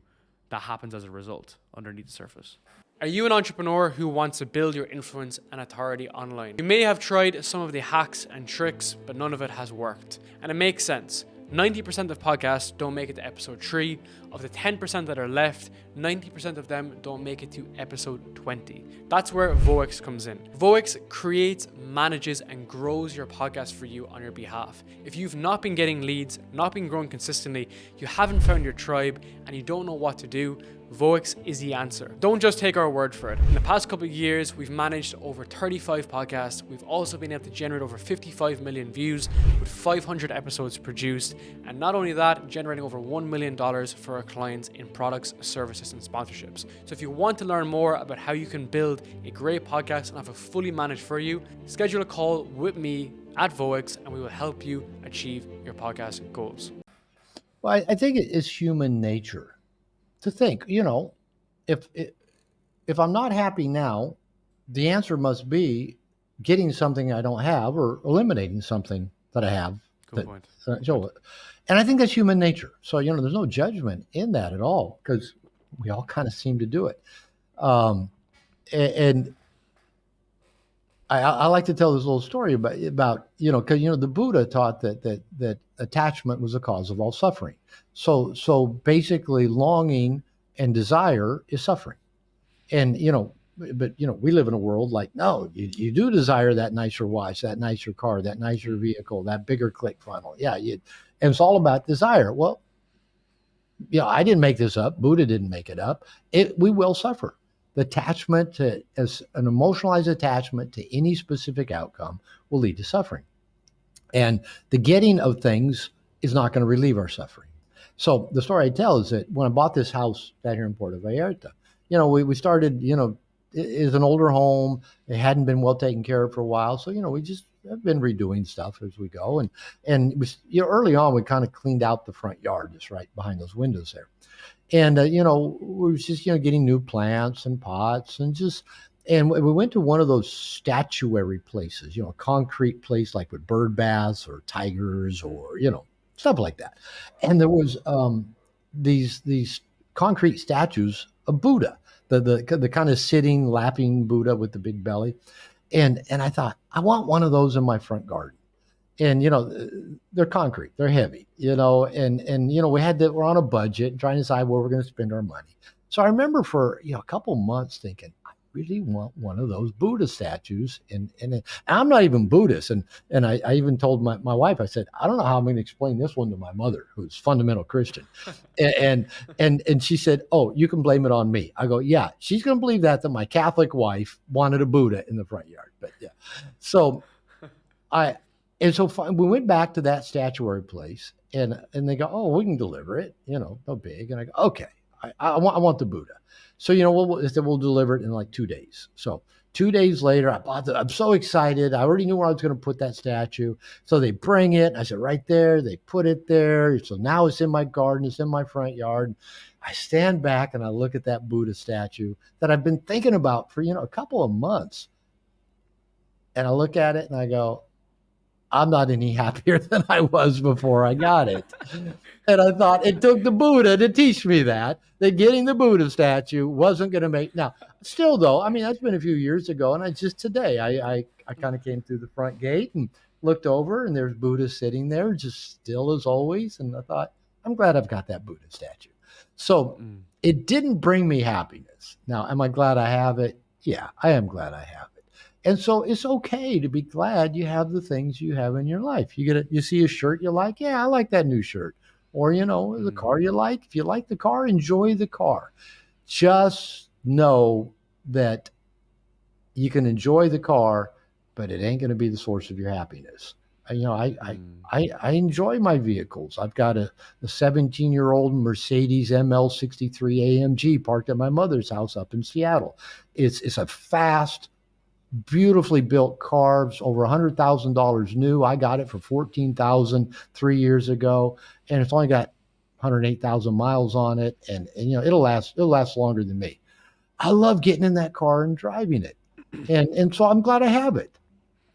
that happens as a result underneath the surface. Are you an entrepreneur who wants to build your influence and authority online? You may have tried some of the hacks and tricks, but none of it has worked. And it makes sense. 90% of podcasts don't make it to episode 3. Of the 10% that are left, 90% of them don't make it to episode 20. That's where Voex comes in. Voex creates, manages, and grows your podcast for you on your behalf. If you've not been getting leads, not been growing consistently, you haven't found your tribe, and you don't know what to do, Voex is the answer. Don't just take our word for it. In the past couple of years, we've managed over 35 podcasts. We've also been able to generate over 55 million views with 500 episodes produced. And not only that, generating over $1 million for our clients in products, services, and sponsorships. So if you want to learn more about how you can build a great podcast and have it fully managed for you, schedule a call with me at Voex and we will help you achieve your podcast goals. Well, I think it's human nature to think, if I'm not happy now, the answer must be getting something I don't have or eliminating something that I have. Good point. And I think that's human nature. So, there's no judgment in that at all because we all kind of seem to do it. And I like to tell this little story about because the Buddha taught that attachment was the cause of all suffering. So basically, longing and desire is suffering. And but we live in a world like, no, you do desire that nicer watch, that nicer car, that nicer vehicle, that bigger click funnel. Yeah, and it's all about desire. Well, I didn't make this up. Buddha didn't make it up. We will suffer. The attachment to as an emotionalized attachment to any specific outcome will lead to suffering. And the getting of things is not going to relieve our suffering. So the story I tell is that when I bought this house down here in Puerto Vallarta, we started, is an older home. It hadn't been well taken care of for a while. So, we just have been redoing stuff as we go. And it was, early on, we kind of cleaned out the front yard, just right behind those windows there. And, we were just, getting new plants and pots and we went to one of those statuary places, a concrete place like with bird baths or tigers or, stuff like that. And there was these concrete statues of Buddha, the kind of sitting, lapping Buddha with the big belly. And I thought, I want one of those in my front garden. And, they're concrete, they're heavy, and we're on a budget trying to decide where we're going to spend our money. So I remember for, a couple months thinking, I really want one of those Buddha statues. And I'm not even Buddhist. And I even told my wife, I said, I don't know how I'm going to explain this one to my mother, who's fundamental Christian. and she said, oh, you can blame it on me. I go, yeah, she's going to believe that my Catholic wife wanted a Buddha in the front yard. But yeah, so we went back to that statuary place and they go, oh, we can deliver it, no big. And I go, okay, I want the Buddha. So, we'll deliver it in like 2 days. So 2 days later, I'm so excited. I already knew where I was going to put that statue. So they bring it. I said, right there. They put it there. So now it's in my garden. It's in my front yard. I stand back and I look at that Buddha statue that I've been thinking about for, a couple of months. And I look at it and I go, I'm not any happier than I was before I got it. And I thought it took the Buddha to teach me that getting the Buddha statue wasn't going to make. Now, still though, that's been a few years ago. And today, I kind of came through the front gate and looked over and there's Buddha sitting there, just still as always. And I thought, I'm glad I've got that Buddha statue. So it didn't bring me happiness. Now, am I glad I have it? Yeah, I am glad I have it. And so it's okay to be glad you have the things you have in your life. You see a shirt you like. Yeah, I like that new shirt. Or, the car you like. If you like the car, enjoy the car. Just know that you can enjoy the car, but it ain't going to be the source of your happiness. I enjoy my vehicles. I've got a 17-year-old Mercedes ML63 AMG parked at my mother's house up in Seattle. It's a fast, beautifully built cars, over $100,000 new. I got it for 14,000 3 years ago, and it's only got 108,000 miles on it, and it'll last longer than me. I love getting in that car and driving it, and so I'm glad I have it.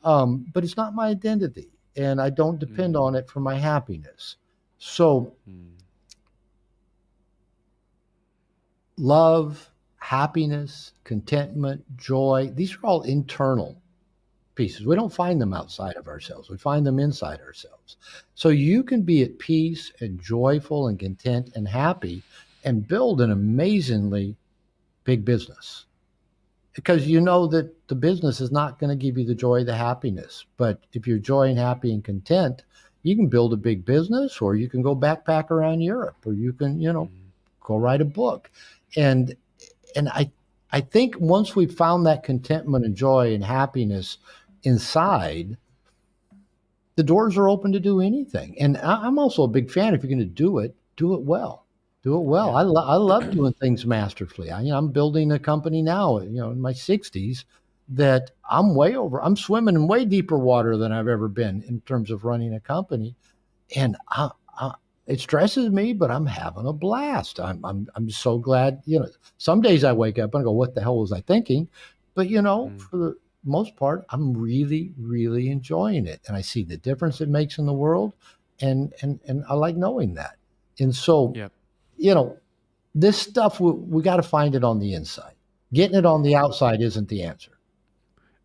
But it's not my identity, and I don't depend on Mm, it for my happiness. So mm, love, happiness, contentment, joy, these are all internal pieces. We don't find them outside of ourselves. We find them inside ourselves. So you can be at peace and joyful and content and happy and build an amazingly big business, because you know that the business is not going to give you the joy, the happiness. But if you're joy and happy and content, you can build a big business, or you can go backpack around Europe, or you can, mm. go write a book. And and I think once we've found that contentment and joy and happiness inside, the doors are open to do anything. And I'm also a big fan. If you're going to do it well. Do it well. Yeah. I love doing things masterfully. I'm building a company now, in my 60s, that I'm swimming in way deeper water than I've ever been in terms of running a company. And it stresses me, but I'm having a blast. I'm so glad. Some days I wake up and I go, "What the hell was I thinking?" But Mm, for the most part, I'm really, really enjoying it, and I see the difference it makes in the world, and I like knowing that. And so, yeah. you know, this stuff we got to find it on the inside. Getting it on the outside isn't the answer.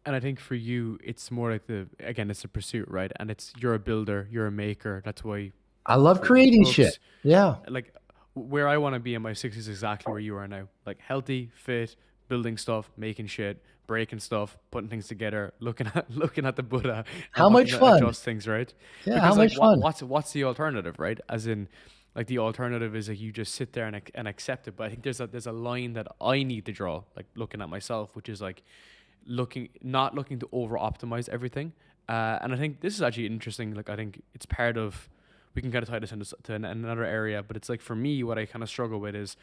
And I think for you, it's more like again, it's a pursuit, right? And you're a builder, you're a maker. That's why I love for creating shit. books, Yeah. like where I want to be in my 60s is exactly where you are now. Like healthy, fit, building stuff, making shit, breaking stuff, putting things together, looking at looking at the Buddha How and looking much to fun? adjust things, right? Yeah. How Because like much fun? what's the alternative, right? As in like the alternative is like you just sit there and accept it. But I think there's a line that I need to draw, like looking at myself, which is like not looking to over optimize everything. And I think this is actually interesting. Like I think it's part of we can kind of tie this into another area, but it's like for me, what I kind of struggle with is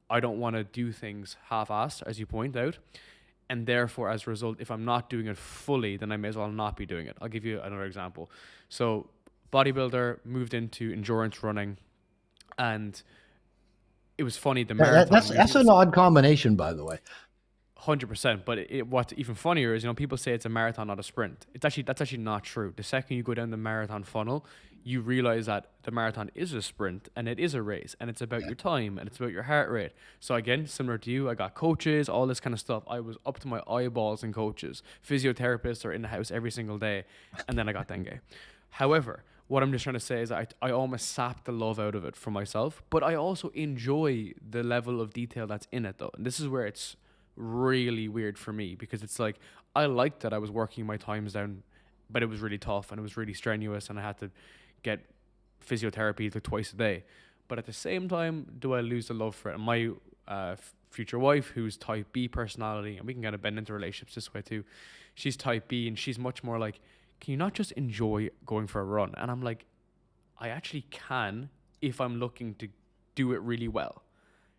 I don't want to do things half-assed, as you point out, and therefore, as a result, if I'm not doing it fully, then I may as well not be doing it. I'll give you another example. So, bodybuilder moved into endurance running, and it was funny. The That's marathon that's usually an odd combination, by the way. 100%. But what's even funnier is, people say it's a marathon, not a sprint. That's actually not true. The second you go down the marathon funnel, you realize that the marathon is a sprint and it is a race and it's about Yeah. your time and it's about your heart rate. So again, similar to you, I got coaches, all this kind of stuff. I was up to my eyeballs in coaches. Physiotherapists are in the house every single day, and then I got dengue. However, what I'm just trying to say is I almost sapped the love out of it for myself, but I also enjoy the level of detail that's in it though. And this is where it's really weird for me because it's like I liked that I was working my times down, but it was really tough and it was really strenuous and I had to get physiotherapy like twice a day. But at the same time, do I lose the love for it? And my future wife, who's type B personality, and we can kind of bend into relationships this way too, she's type B and she's much more like, can you not just enjoy going for a run? And I'm like, I actually can if I'm looking to do it really well.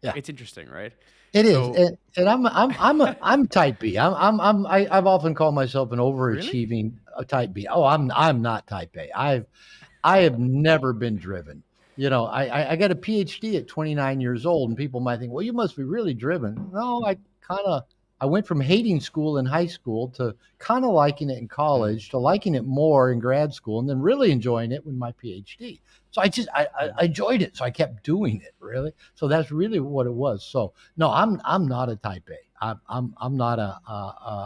Yeah. It's interesting, right? It is, So, and I'm type B. I've often called myself an really? overachieving type B. Oh, I'm not type A. I have never been driven. I got a PhD at 29 years old, and people might think, well, you must be really driven. No, I went from hating school in high school to kind of liking it in Mm, college to liking it more in grad school, and then really enjoying it with my PhD. So mm, I enjoyed it, so I kept doing it really. So that's really what it was. So no, I'm not a type A. I'm not a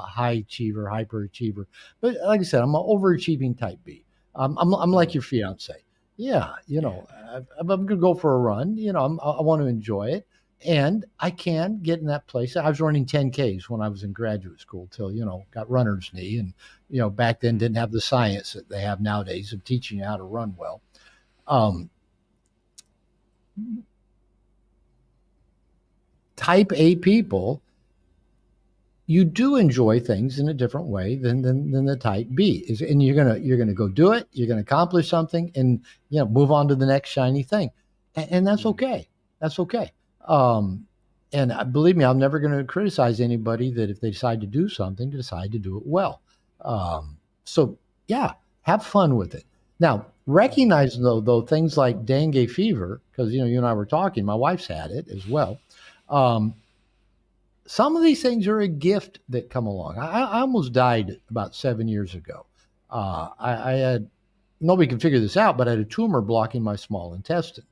high achiever, hyper achiever. But like I said, I'm an overachieving type B. I'm like mm, your fiance. Yeah, yeah. I'm gonna go for a run. I want to enjoy it, and I can get in that place. I was running 10Ks when I was in graduate school till got runner's knee, and back then Mm, didn't have the science that they have nowadays of teaching you how to run well. Um, Type A people, you do enjoy things in a different way than the type B is, and you're gonna go do it. You're gonna accomplish something, and move on to the next shiny thing, and that's mm, okay. That's okay. Um, And believe me, I'm never going to criticize anybody that if they decide to do something, to decide to do it well. So yeah, have fun with it. Now, recognize though things like dengue fever, because you and I were talking. My wife's had it as well. Um, some of these things are a gift that come along. I almost died about 7 years ago. I had nobody can figure this out, but I had a tumor blocking my small intestine.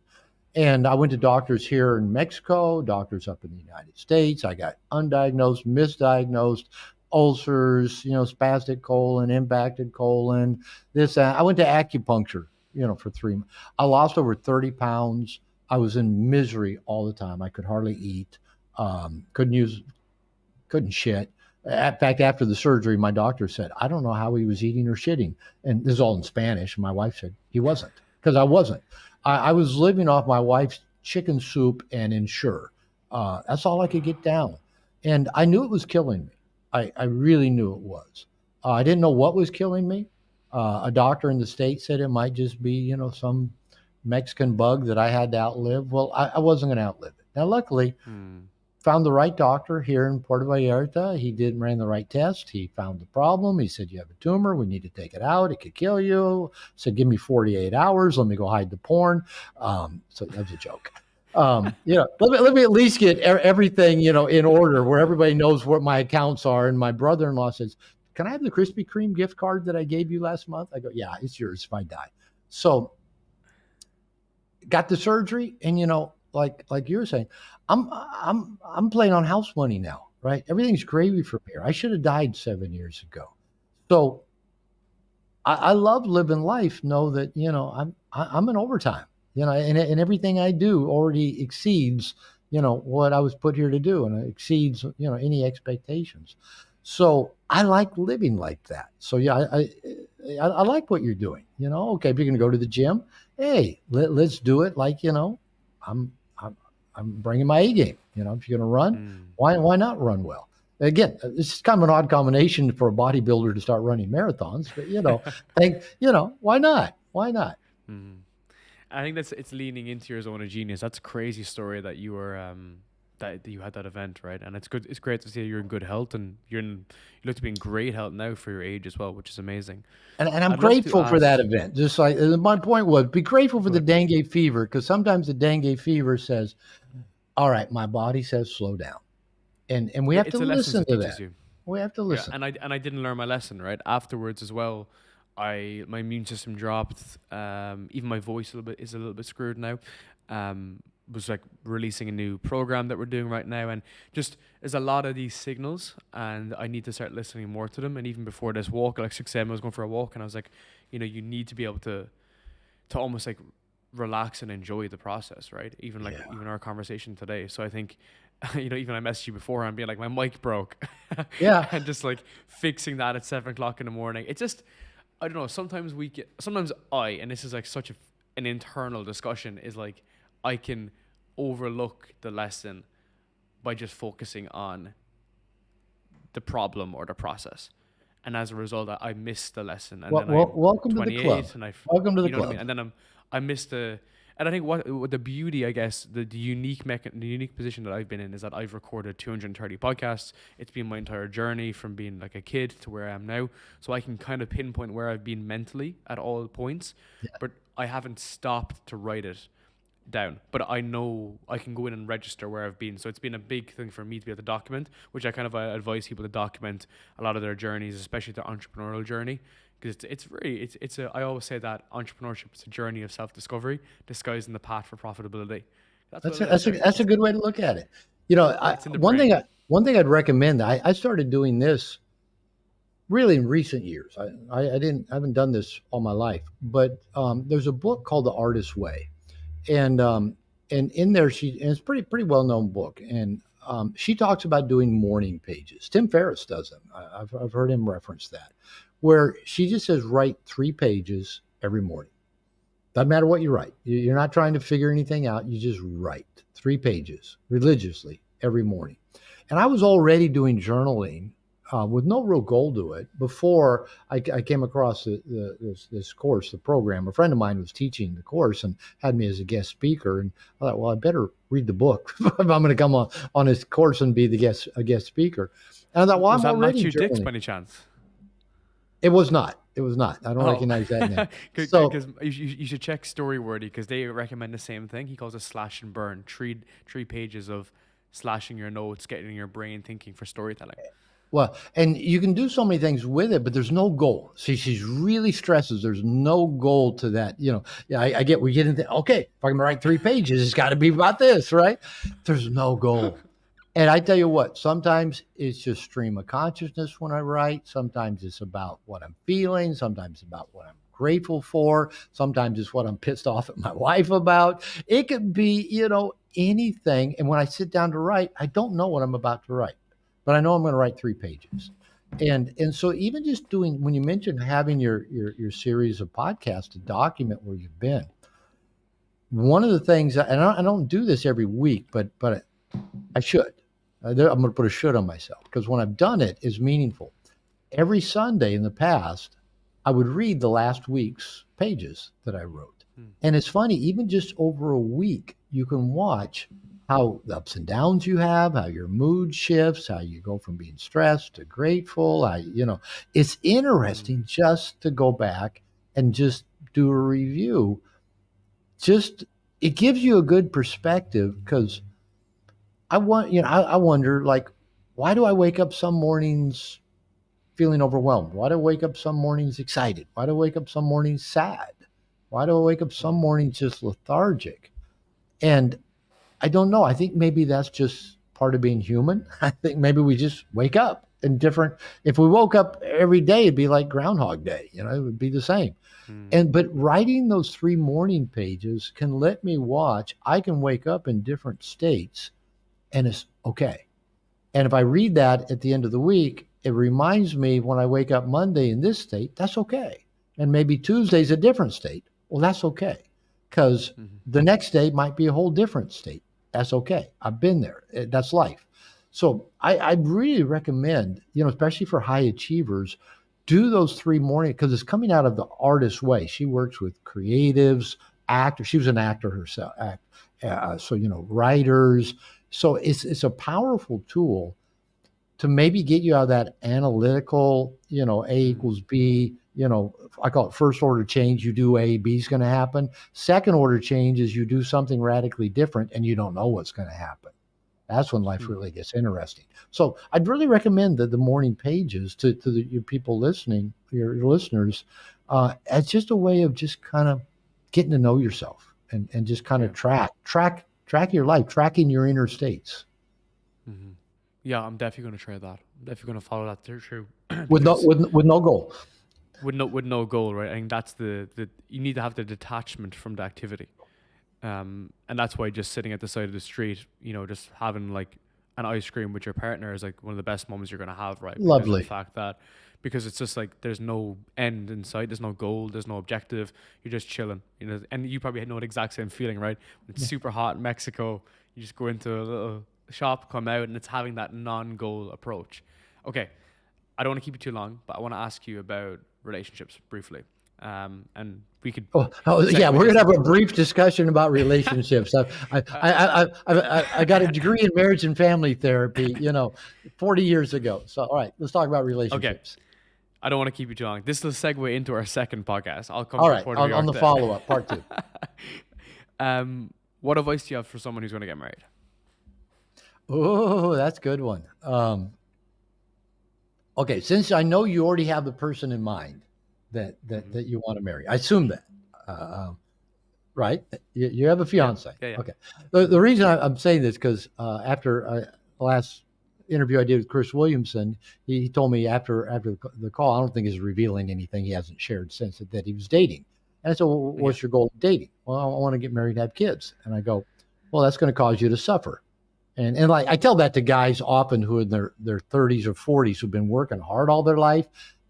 And I went to doctors here in Mexico, doctors up in the United States. I got undiagnosed, misdiagnosed ulcers, spastic colon, impacted colon, this, that. I went to acupuncture, for 3 months. I lost over 30 pounds. I was in misery all the time. I could hardly eat, couldn't shit. In fact, after the surgery, my doctor said, I don't know how he was eating or shitting. And this is all in Spanish. And my wife said, he wasn't, because I wasn't. I was living off my wife's chicken soup and Ensure. That's all I could get down. And I knew it was killing me. I really knew it was. I didn't know what was killing me. A doctor in the States said it might just be, some Mexican bug that I had to outlive. Well, I wasn't going to outlive it. Now, luckily, Hmm. found the right doctor here in Puerto Vallarta. He ran the right test. He found the problem. He said, you have a tumor. We need to take it out. It could kill you. Said, give me 48 hours. Let me go hide the porn. So that was a joke. Let me at least get everything, in order where everybody knows what my accounts are. And my brother-in-law says, can I have the Krispy Kreme gift card that I gave you last month? I go, yeah, it's yours if I die. So got the surgery, and like you were saying, I'm playing on house money now, right? Everything's gravy from here. I should have died 7 years ago. So I love living life. Know that I'm in overtime. And everything I do already exceeds what I was put here to do, and it exceeds any expectations. So I like living like that. So yeah, I like what you're doing. Okay, if you're going to go to the gym, hey, let's do it. Like I'm I'm I'm bringing my A game. If you're going to run, Hmm. why not run well? Again, it's kind of an odd combination for a bodybuilder to start running marathons, but why not? Why not? Hmm. I think that's it's leaning into your zone of genius. That's a crazy story that you were that you had that event, right? And it's good. It's great to see you're in good health, and you look to be in great health now for your age as well, which is amazing. And I'm I'd love to grateful for that ask. event. Just like my point was, be grateful for Go the ahead. dengue fever, because sometimes the dengue fever says, "All right, my body says slow down," and we Yeah, have to it's the lessons listen it to teaches that. you. We have to Yeah, listen. and I didn't learn my lesson right afterwards as well. I my immune system dropped. Even my voice is a little bit screwed now. Was like releasing a new program that we're doing right now, and just there's a lot of these signals, and I need to start listening more to them. And even before this walk, like 6 a.m., I was going for a walk, and I was like, you need to be able to almost like relax and enjoy the process, right? Even like Yeah, even our conversation today. So I think, even I messaged you before and being like my mic broke, yeah. and just like fixing that at 7 o'clock in the morning. It just I don't know. Sometimes and this is like such an internal discussion is like I can overlook the lesson by just focusing on the problem or the process. And as a result, I missed the lesson, and then I'm Welcome to the club. 28, and Welcome to the you know what I mean. club. And then I missed the, and I think what the beauty, I guess, the unique position that I've been in is that I've recorded 230 podcasts. It's been my entire journey from being like a kid to where I am now, so I can kind of pinpoint where I've been mentally at all points, but I haven't stopped to write it down, but I know I can go in and register where I've been. So it's been a big thing for me to be able to document, which I kind of advise people to document a lot of their journeys, especially their entrepreneurial journey, because it's a I always say that entrepreneurship is a journey of self discovery disguised in the path for profitability. That's what That's it is, right? that's a good way to look at it. It's in the brain. One thing I'd recommend. I started doing this really in recent years. I haven't done this all my life, but there's a book called The Artist's Way, and in there and it's pretty well known book, and she talks about doing morning pages. Tim Ferriss does them. I've heard him reference that, where she just says write 3 pages every morning. Doesn't matter what you write. You're not trying to figure anything out. You just write 3 pages religiously every morning. And I was already doing journaling with no real goal to it before I came across this course, the program. A friend of mine was teaching the course and had me as a guest speaker. And I thought, well, I better read the book if I'm going to come on this course and be a guest speaker. And I thought, well, Was I'm that already Matthew Dix by journaling. any chance? It was not. It was not. I don't Oh, recognize that name. because So, you should check Storyworthy because they recommend the same thing. He calls it slash and burn. Three pages of slashing your notes, getting your brain thinking for storytelling. well, and you can do so many things with it, but there's no goal. See, she's really stresses there's no goal to that. Yeah, we get into, okay, if I'm going to write 3 pages, it's got to be about this, right? There's no goal. And I tell you what, sometimes it's just stream of consciousness when I write. Sometimes it's about what I'm feeling. Sometimes about what I'm grateful for. Sometimes it's what I'm pissed off at my wife about. It could be, anything. And when I sit down to write, I don't know what I'm about to write, but I know I'm going to write 3 pages. And so even just doing, when you mentioned having your series of podcasts to document where you've been, one of the things, and I don't do this every week, but I should. I'm going to put a should on myself because when I've done it, it's meaningful. Every Sunday in the past, I would read the last week's pages that I wrote. Hmm. And it's funny, even just over a week, you can watch how the ups and downs you have, how your mood shifts, how you go from being stressed to grateful. It's Hmm. interesting just to go back and just do a review. Just, it gives you a good perspective because I wonder, like, why do I wake up some mornings feeling overwhelmed? Why do I wake up some mornings excited? Why do I wake up some mornings sad? Why do I wake up some Hmm. mornings just lethargic? And I don't know. I think maybe that's just part of being human. I think maybe we just wake up in different. If we woke up every day, it'd be like Groundhog Day. It would be the same. Hmm. But writing those 3 morning pages can let me watch. I can wake up in different states, and it's okay. And if I read that at the end of the week, it reminds me when I wake up Monday in this state, that's okay. And maybe Tuesday's a different state. Well, that's okay. Because Hmm. the next day might be a whole different state. That's okay. I've been there. That's life. So I really recommend, especially for high achievers, do those 3 morning because it's coming out of the artist way. She works with creatives, actors. She was an actor herself. So, writers. So it's a powerful tool to maybe get you out of that analytical, A Hmm. equals B, I call it first order change. You do A, B is going to happen. Second order change is you do something radically different and you don't know what's going to happen. That's when life Hmm. really gets interesting. So I'd really recommend the morning pages to your people listening, your listeners. It's just a way of just kind of getting to know yourself and just kind of Yeah. track your life, tracking your inner states Hmm. Yeah, I'm definitely going to try that. I'm definitely going to follow that through with no because with no goal. with no goal, right? I think that's the you need to have the detachment from the activity. And that's why just sitting at the side of the street, just having like an ice cream with your partner is like one of the best moments you're gonna have, right? Because of the Lovely. fact that because it's just like there's no end in sight, there's no goal, there's no objective. You're just chilling, and you probably know the exact same feeling, right? When it's Yeah. super hot in Mexico, you just go into a little shop, come out, and it's having that non-goal approach. Okay, I don't want to keep you too long, but I want to ask you about relationships briefly. And we could Yeah, segue we're this gonna have into a brief discussion about relationships. I got a degree in marriage and family therapy, 40 years ago. So, all right, let's talk about okay. relationships. I don't want to keep you too long. This will segue into our second podcast. I'll come All to right, Puerto on York the then. follow up, part two. What advice do you have for someone who's going to get married? Oh, that's a good one. Okay, since I know you already have the person in mind Hmm. that you want to marry, I assume that. Uh, um, right? You have a Yeah, fiance. yeah, yeah. Okay. The reason I'm saying this because after the last interview I did with Chris Williamson, he told me after the call, I don't think he's revealing anything he hasn't shared since that he was dating. And I said, well, Yeah. what's your goal of dating? Well, I want to get married and have kids. And I go, well, that's going to cause you to suffer. And like I tell that to guys often who are in their 30s or 40s who've been working hard all their life,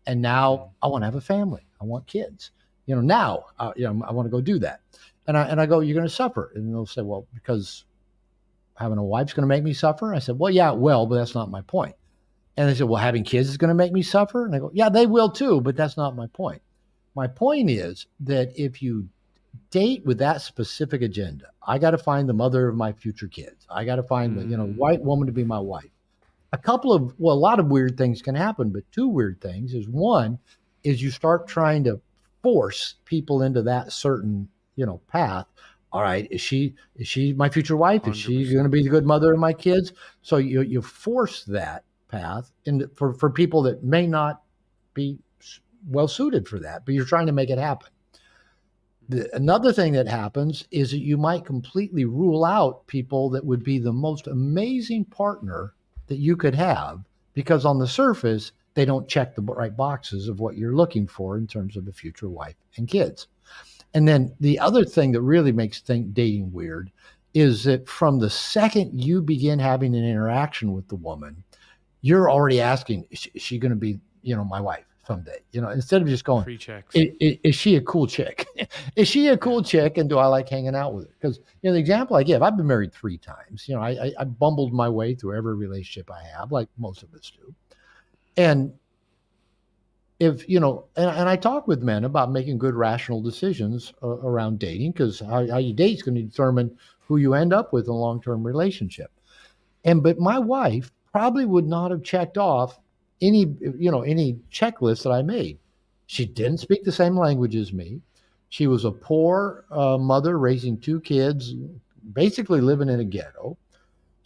and now Hmm. I want to have a family. I want kids. Now I want to go do that. And I go, you're going to suffer. And they'll say, well, because having a wife's going to make me suffer. I said, well, yeah, it will, but that's not my point. And they said, well, having kids is going to make me suffer. And I go, yeah, they will too, but that's not my point. My point is that if you date with that specific agenda, I got to find the mother of my future kids. I got to find the, white woman to be my wife. A lot of weird things can happen, but two weird things is one is you start trying to force people into that certain, path. All right, is she my future wife? Is she going to 100%. be the good mother of my kids? So you force that path and for people that may not be well suited for that, but you're trying to make it happen. Another thing that happens is that you might completely rule out people that would be the most amazing partner that you could have because on the surface, they don't check the right boxes of what you're looking for in terms of a future wife and kids. And then the other thing that really makes dating weird is that from the second you begin having an interaction with the woman, you're already asking, is she going to be, my wife someday? Instead of just going, Pre-checks. is she a cool chick? Is she a Yeah. cool chick? And do I like hanging out with her? Because, the example I give, I've been married 3 times. I bumbled my way through every relationship I have, like most of us do. And if, and I talk with men about making good rational decisions around dating because how you date is going to determine who you end up with in a long-term relationship. But my wife probably would not have checked off any checklist that I made. She didn't speak the same language as me. She was a poor mother raising 2 kids, basically living in a ghetto.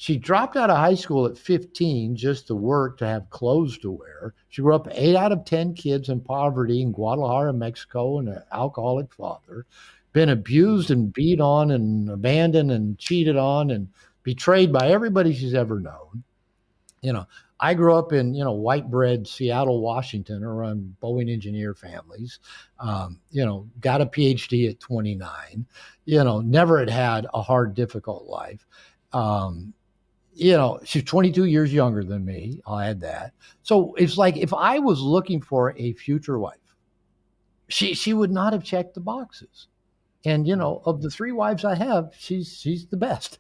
She dropped out of high school at 15 just to work to have clothes to wear. She grew up 8 out of 10 kids in poverty in Guadalajara, Mexico, and an alcoholic father. Been abused and beat on and abandoned and cheated on and betrayed by everybody she's ever known. You know, I grew up in, white bread Seattle, Washington, around Boeing engineer families. Got a PhD at 29. Never had a hard, difficult life. Um, she's 22 years younger than me. I'll add that. So it's like if I was looking for a future wife, she would not have checked the boxes. And of the 3 wives I have, she's the best.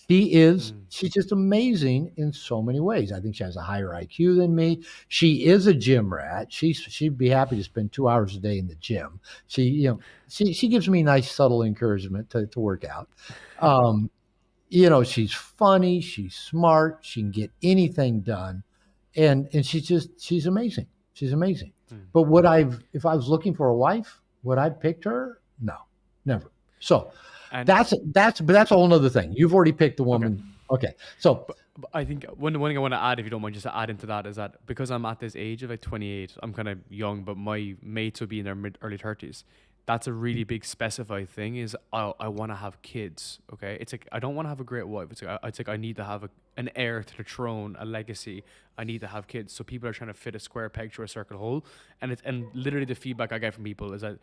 She's just amazing in so many ways. I think she has a higher IQ than me. She is a gym rat. She'd be happy to spend 2 hours a day in the gym. She gives me nice subtle encouragement to work out. Um, she's funny, she's smart, she can get anything done, and she's amazing. She's amazing. But if I was looking for a wife, would I picked her? No, never. So And that's a whole other thing. You've already picked the okay. woman. Okay, so But I think one thing I want to add, if you don't mind, just to add into that, is that because I'm at this age of like 28, I'm kind of young, but my mates will be in their early 30s. That's a really big specified thing. Is I want to have kids. Okay, it's like I don't want to have a great wife. It's like I need to have an heir to the throne, a legacy. I need to have kids. So people are trying to fit a square peg through a circle hole, and literally the feedback I get from people is that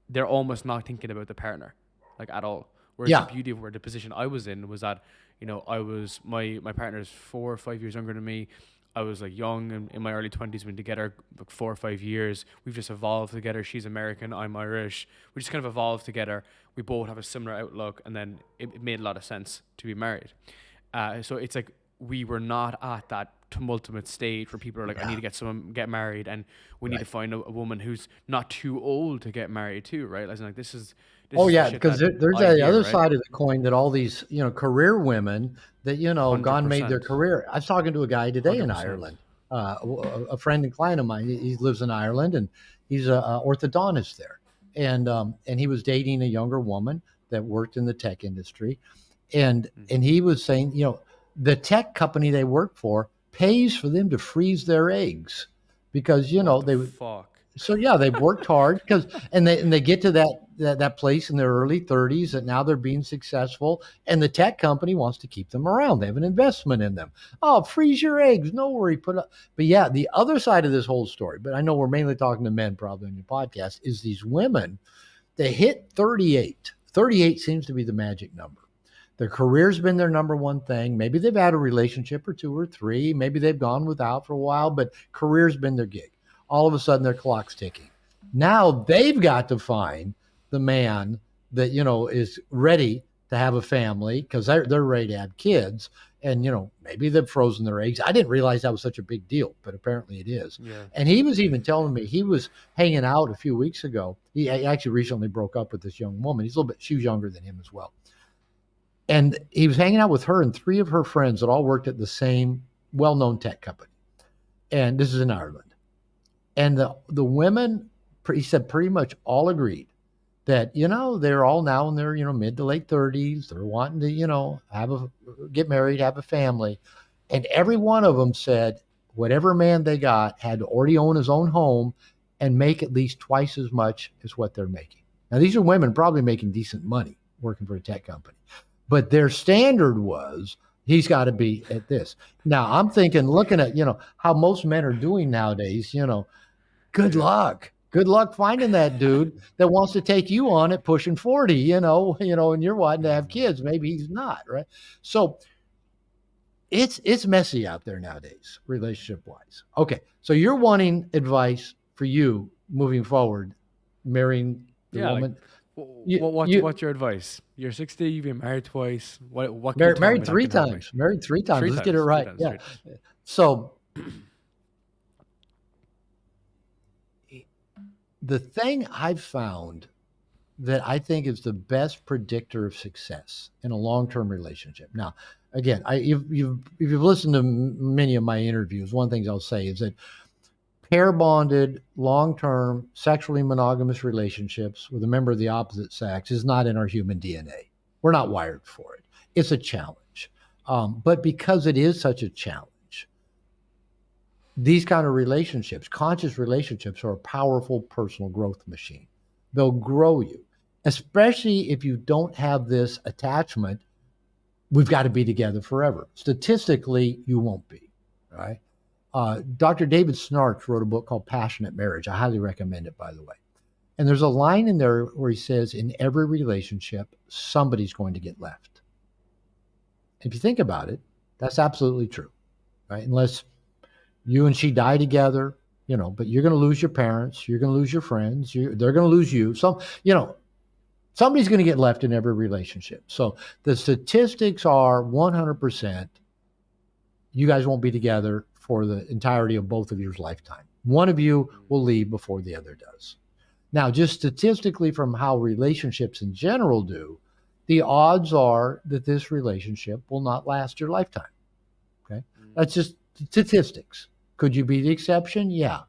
they're almost not thinking about the partner, like at all. Whereas the yeah, beauty of where the position I was in was that, I was my partner's 4 or 5 years younger than me. I was like young in my early 20s. We've been together like 4 or 5 years. We've just evolved together. She's American, I'm Irish. We just kind of evolved together. We both have a similar outlook, and then it made a lot of sense to be married. So it's like we were not at that tumultuous stage where people are like, I need yeah, to get married, and we need to right. find a woman who's not too old to get married too, right? As in, like this Oh is the yeah, shit because that there's I the hear, other right? side of the coin that all these career women that Hundred gone made their percent, career. I was talking to a guy today hundred in percent. Ireland, a friend and client of mine. He lives in Ireland and he's a orthodontist there, and he was dating a younger woman that worked in the tech industry, and he was saying the tech company they work for pays for them to freeze their eggs because What the they fuck? so yeah, they've worked hard because and they get to that place in their early 30s that now they're being successful and the tech company wants to keep them around. They have an investment in them. Oh, freeze your eggs, no worry, put up. But yeah, the other side of this whole story, but I know we're mainly talking to men probably on your podcast, is these women, they hit 38. 38 seems to be the magic number. Their career's been their number one thing. Maybe they've had a relationship or two or three. Maybe they've gone without for a while, but career's been their gig. All of a sudden, their clock's ticking. Now they've got to find the man that is ready to have a family because they're ready to have kids, And, maybe they've frozen their eggs. I didn't realize that was such a big deal, but apparently it is. Yeah. And he was even telling me he was hanging out a few weeks ago. He actually recently broke up with this young woman. She was younger than him as well. And he was hanging out with her and three of her friends that all worked at the same well-known tech company. And this is in Ireland. And the women, he said, pretty much all agreed that, they're all now in their, mid to late 30s. They're wanting to, get married, have a family. And every one of them said whatever man they got had to already own his own home and make at least twice as much as what they're making. Now, these are women probably making decent money working for a tech company. But their standard was he's got to be at this. Now, I'm thinking, looking at, how most men are doing nowadays, good luck. Good luck finding that dude that wants to take you on at pushing 40, and you're wanting to have kids. Maybe he's not, right? So it's messy out there nowadays, relationship-wise. Okay, so you're wanting advice for you moving forward, marrying the woman. What's your advice? You're 60. You've been married twice. What can you tell me married that three can help me? times. Married three times. Three Let's times. get it right. Three times, Yeah. three times. So the thing I've found that I think is the best predictor of success in a long-term relationship. Now, again, if you've listened to many of my interviews, one thing I'll say is that pair bonded, long-term, sexually monogamous relationships with a member of the opposite sex is not in our human DNA. We're not wired for it. It's a challenge. But because it is such a challenge, these kind of relationships, conscious relationships, are a powerful personal growth machine. They'll grow you, especially if you don't have this attachment. We've got to be together forever. Statistically, you won't be, right? Dr. David Snarch wrote a book called Passionate Marriage. I highly recommend it, by the way. And there's a line in there where he says, in every relationship, somebody's going to get left. If you think about it, that's absolutely true, right? Unless you and she die together, but you're going to lose your parents, you're going to lose your friends, they're going to lose you. Somebody's going to get left in every relationship. So the statistics are 100%. You guys won't be together for the entirety of both of your lifetime. One of you will leave before the other does. Now, just statistically from how relationships in general do, the odds are that this relationship will not last your lifetime. Okay? That's just statistics. Could you be the exception? Yeah.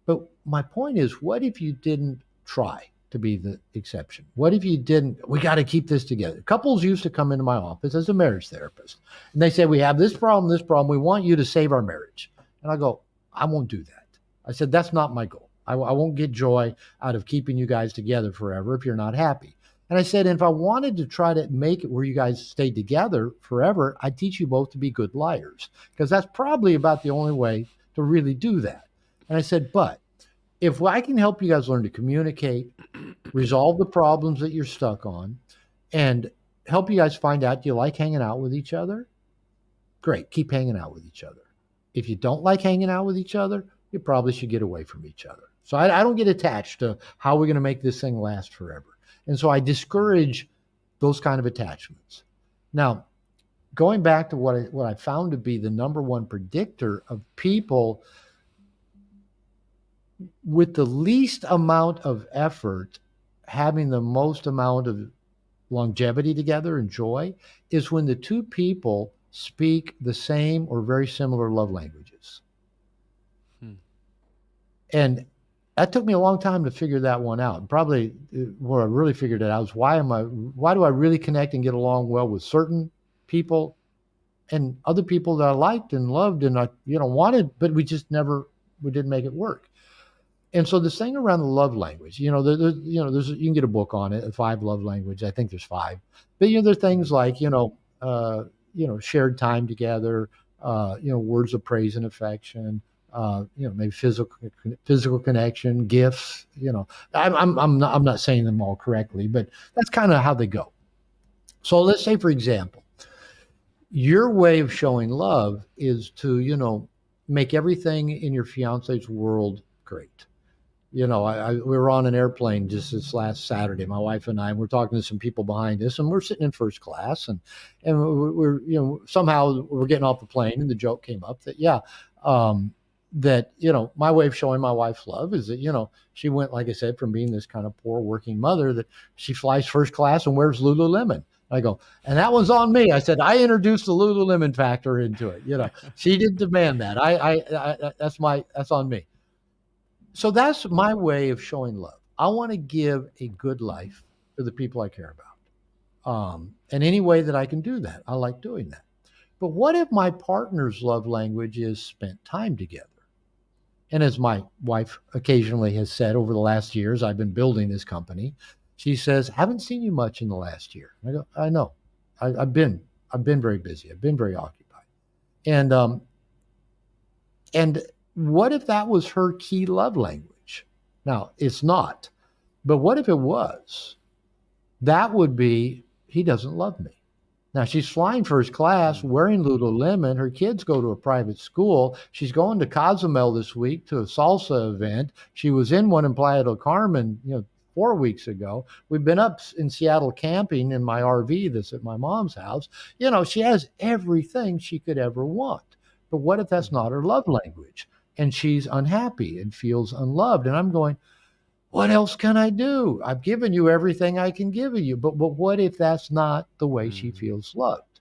But my point is, what if you didn't try to be the exception? What if you didn't? We got to keep this together. Couples used to come into my office as a marriage therapist, and they said, we have this problem. We want you to save our marriage. And I go, I won't do that. I said, that's not my goal. I won't get joy out of keeping you guys together forever if you're not happy. And I said, if I wanted to try to make it where you guys stay together forever, I'd teach you both to be good liars, because that's probably about the only way to really do that. And I said, but if I can help you guys learn to communicate, resolve the problems that you're stuck on, and help you guys find out, do you like hanging out with each other? Great, keep hanging out with each other. If you don't like hanging out with each other, you probably should get away from each other. So I don't get attached to how we're going to make this thing last forever. And so I discourage those kind of attachments. Now, going back to what I found to be the number one predictor of people with the least amount of effort having the most amount of longevity together and joy is when the two people speak the same or very similar love languages. And that took me a long time to figure that one out. Probably where I really figured it out is why do I really connect and get along well with certain people and other people that I liked and loved and I wanted, but we didn't make it work. And so this thing around the love language, you can get a book on it, 5 love languages. I think there's 5, but there are things like shared time together, words of praise and affection, maybe physical connection, gifts. I'm not saying them all correctly, but that's kind of how they go. So let's say, for example, your way of showing love is to make everything in your fiance's world great. We were on an airplane just this last Saturday, my wife and I, and we're talking to some people behind us, and we're sitting in first class, and we're somehow we're getting off the plane, and the joke came up that um, that my way of showing my wife love is that she went, like I said, from being this kind of poor working mother that she flies first class and wears Lululemon. I go, and that was on me. I said I introduced the Lululemon factor into it. She didn't demand that. That's on me. So that's my way of showing love. I want to give a good life to the people I care about. And any way that I can do that, I like doing that. But what if my partner's love language is spent time together? And as my wife occasionally has said over the last years, I've been building this company. She says, "Haven't seen you much in the last year." I go, "I know. I've been very busy. I've been very occupied." And and what if that was her key love language? Now, it's not. But what if it was? That would be, he doesn't love me. Now, she's flying first class, Mm. wearing Lululemon. Her kids go to a private school. She's going to Cozumel this week to a salsa event. She was in one in Playa del Carmen, 4 weeks ago. We've been up in Seattle camping in my RV that's at my mom's house. She has everything she could ever want. But what if that's Mhm. not her love language? And she's unhappy and feels unloved. And I'm going, what else can I do? I've given you everything I can give you. But what if that's not the way she Mm. feels loved?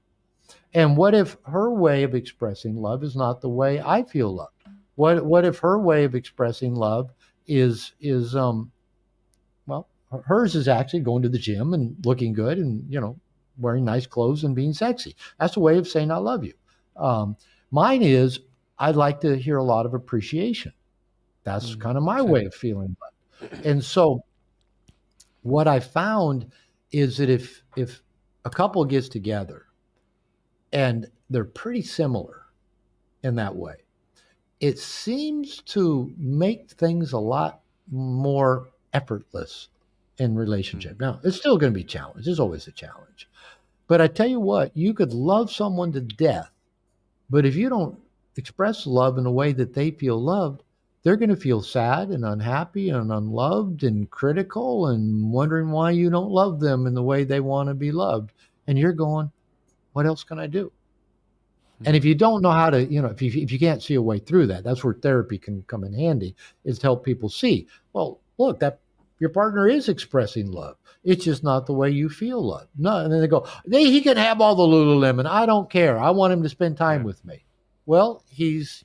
And what if her way of expressing love is not the way I feel loved? What if her way of expressing love is well, hers is actually going to the gym and looking good and wearing nice clothes and being sexy. That's a way of saying I love you. Um, Mine is I'd like to hear a lot of appreciation. That's Mm. kind of my way Same. of feeling love. And so what I found is that if a couple gets together and they're pretty similar in that way, it seems to make things a lot more effortless in relationship. Mm. Now, it's still going to be a challenge. There's always a challenge. But I tell you what, you could love someone to death, but if you don't express love in a way that they feel loved, they're going to feel sad and unhappy and unloved and critical and wondering why you don't love them in the way they want to be loved. And you're going, what else can I do? And if Mm. you don't know how to, if you can't see a way through that, that's where therapy can come in handy, is to help people see, well, look, that your partner is expressing love. It's just not the way you feel love. No, and then they go, he can have all the Lululemon. I don't care. I want him to spend time Yeah. with me. Well, his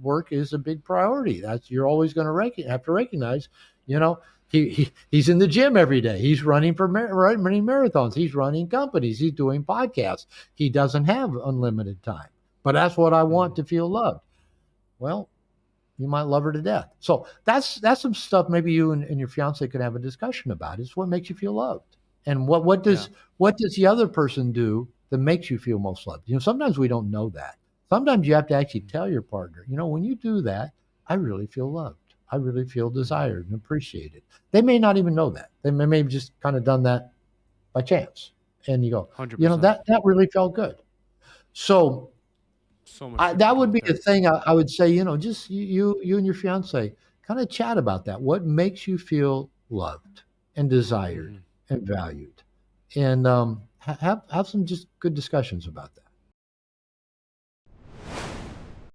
work is a big priority. That's you're always going to have to recognize, you know, he's in the gym every day. He's running running marathons. He's running companies. He's doing podcasts. He doesn't have unlimited time. But that's what I want Mm. to feel loved. Well, you might love her to death. So that's some stuff maybe you and your fiance could have a discussion about. Is what makes you feel loved, and Yeah. what does the other person do that makes you feel most loved? Sometimes we don't know that. Sometimes you have to actually Mm. tell your partner, when you do that, I really feel loved. I really feel Mm. desired and appreciated. They may not even know that. They may have just kind of done that by chance, and you go, 100%. that really felt good. So So much food for that would thought be the there. thing I would say, just you and your fiance kind of chat about that. What makes you feel loved and desired Mhm. and valued, and have some just good discussions about that.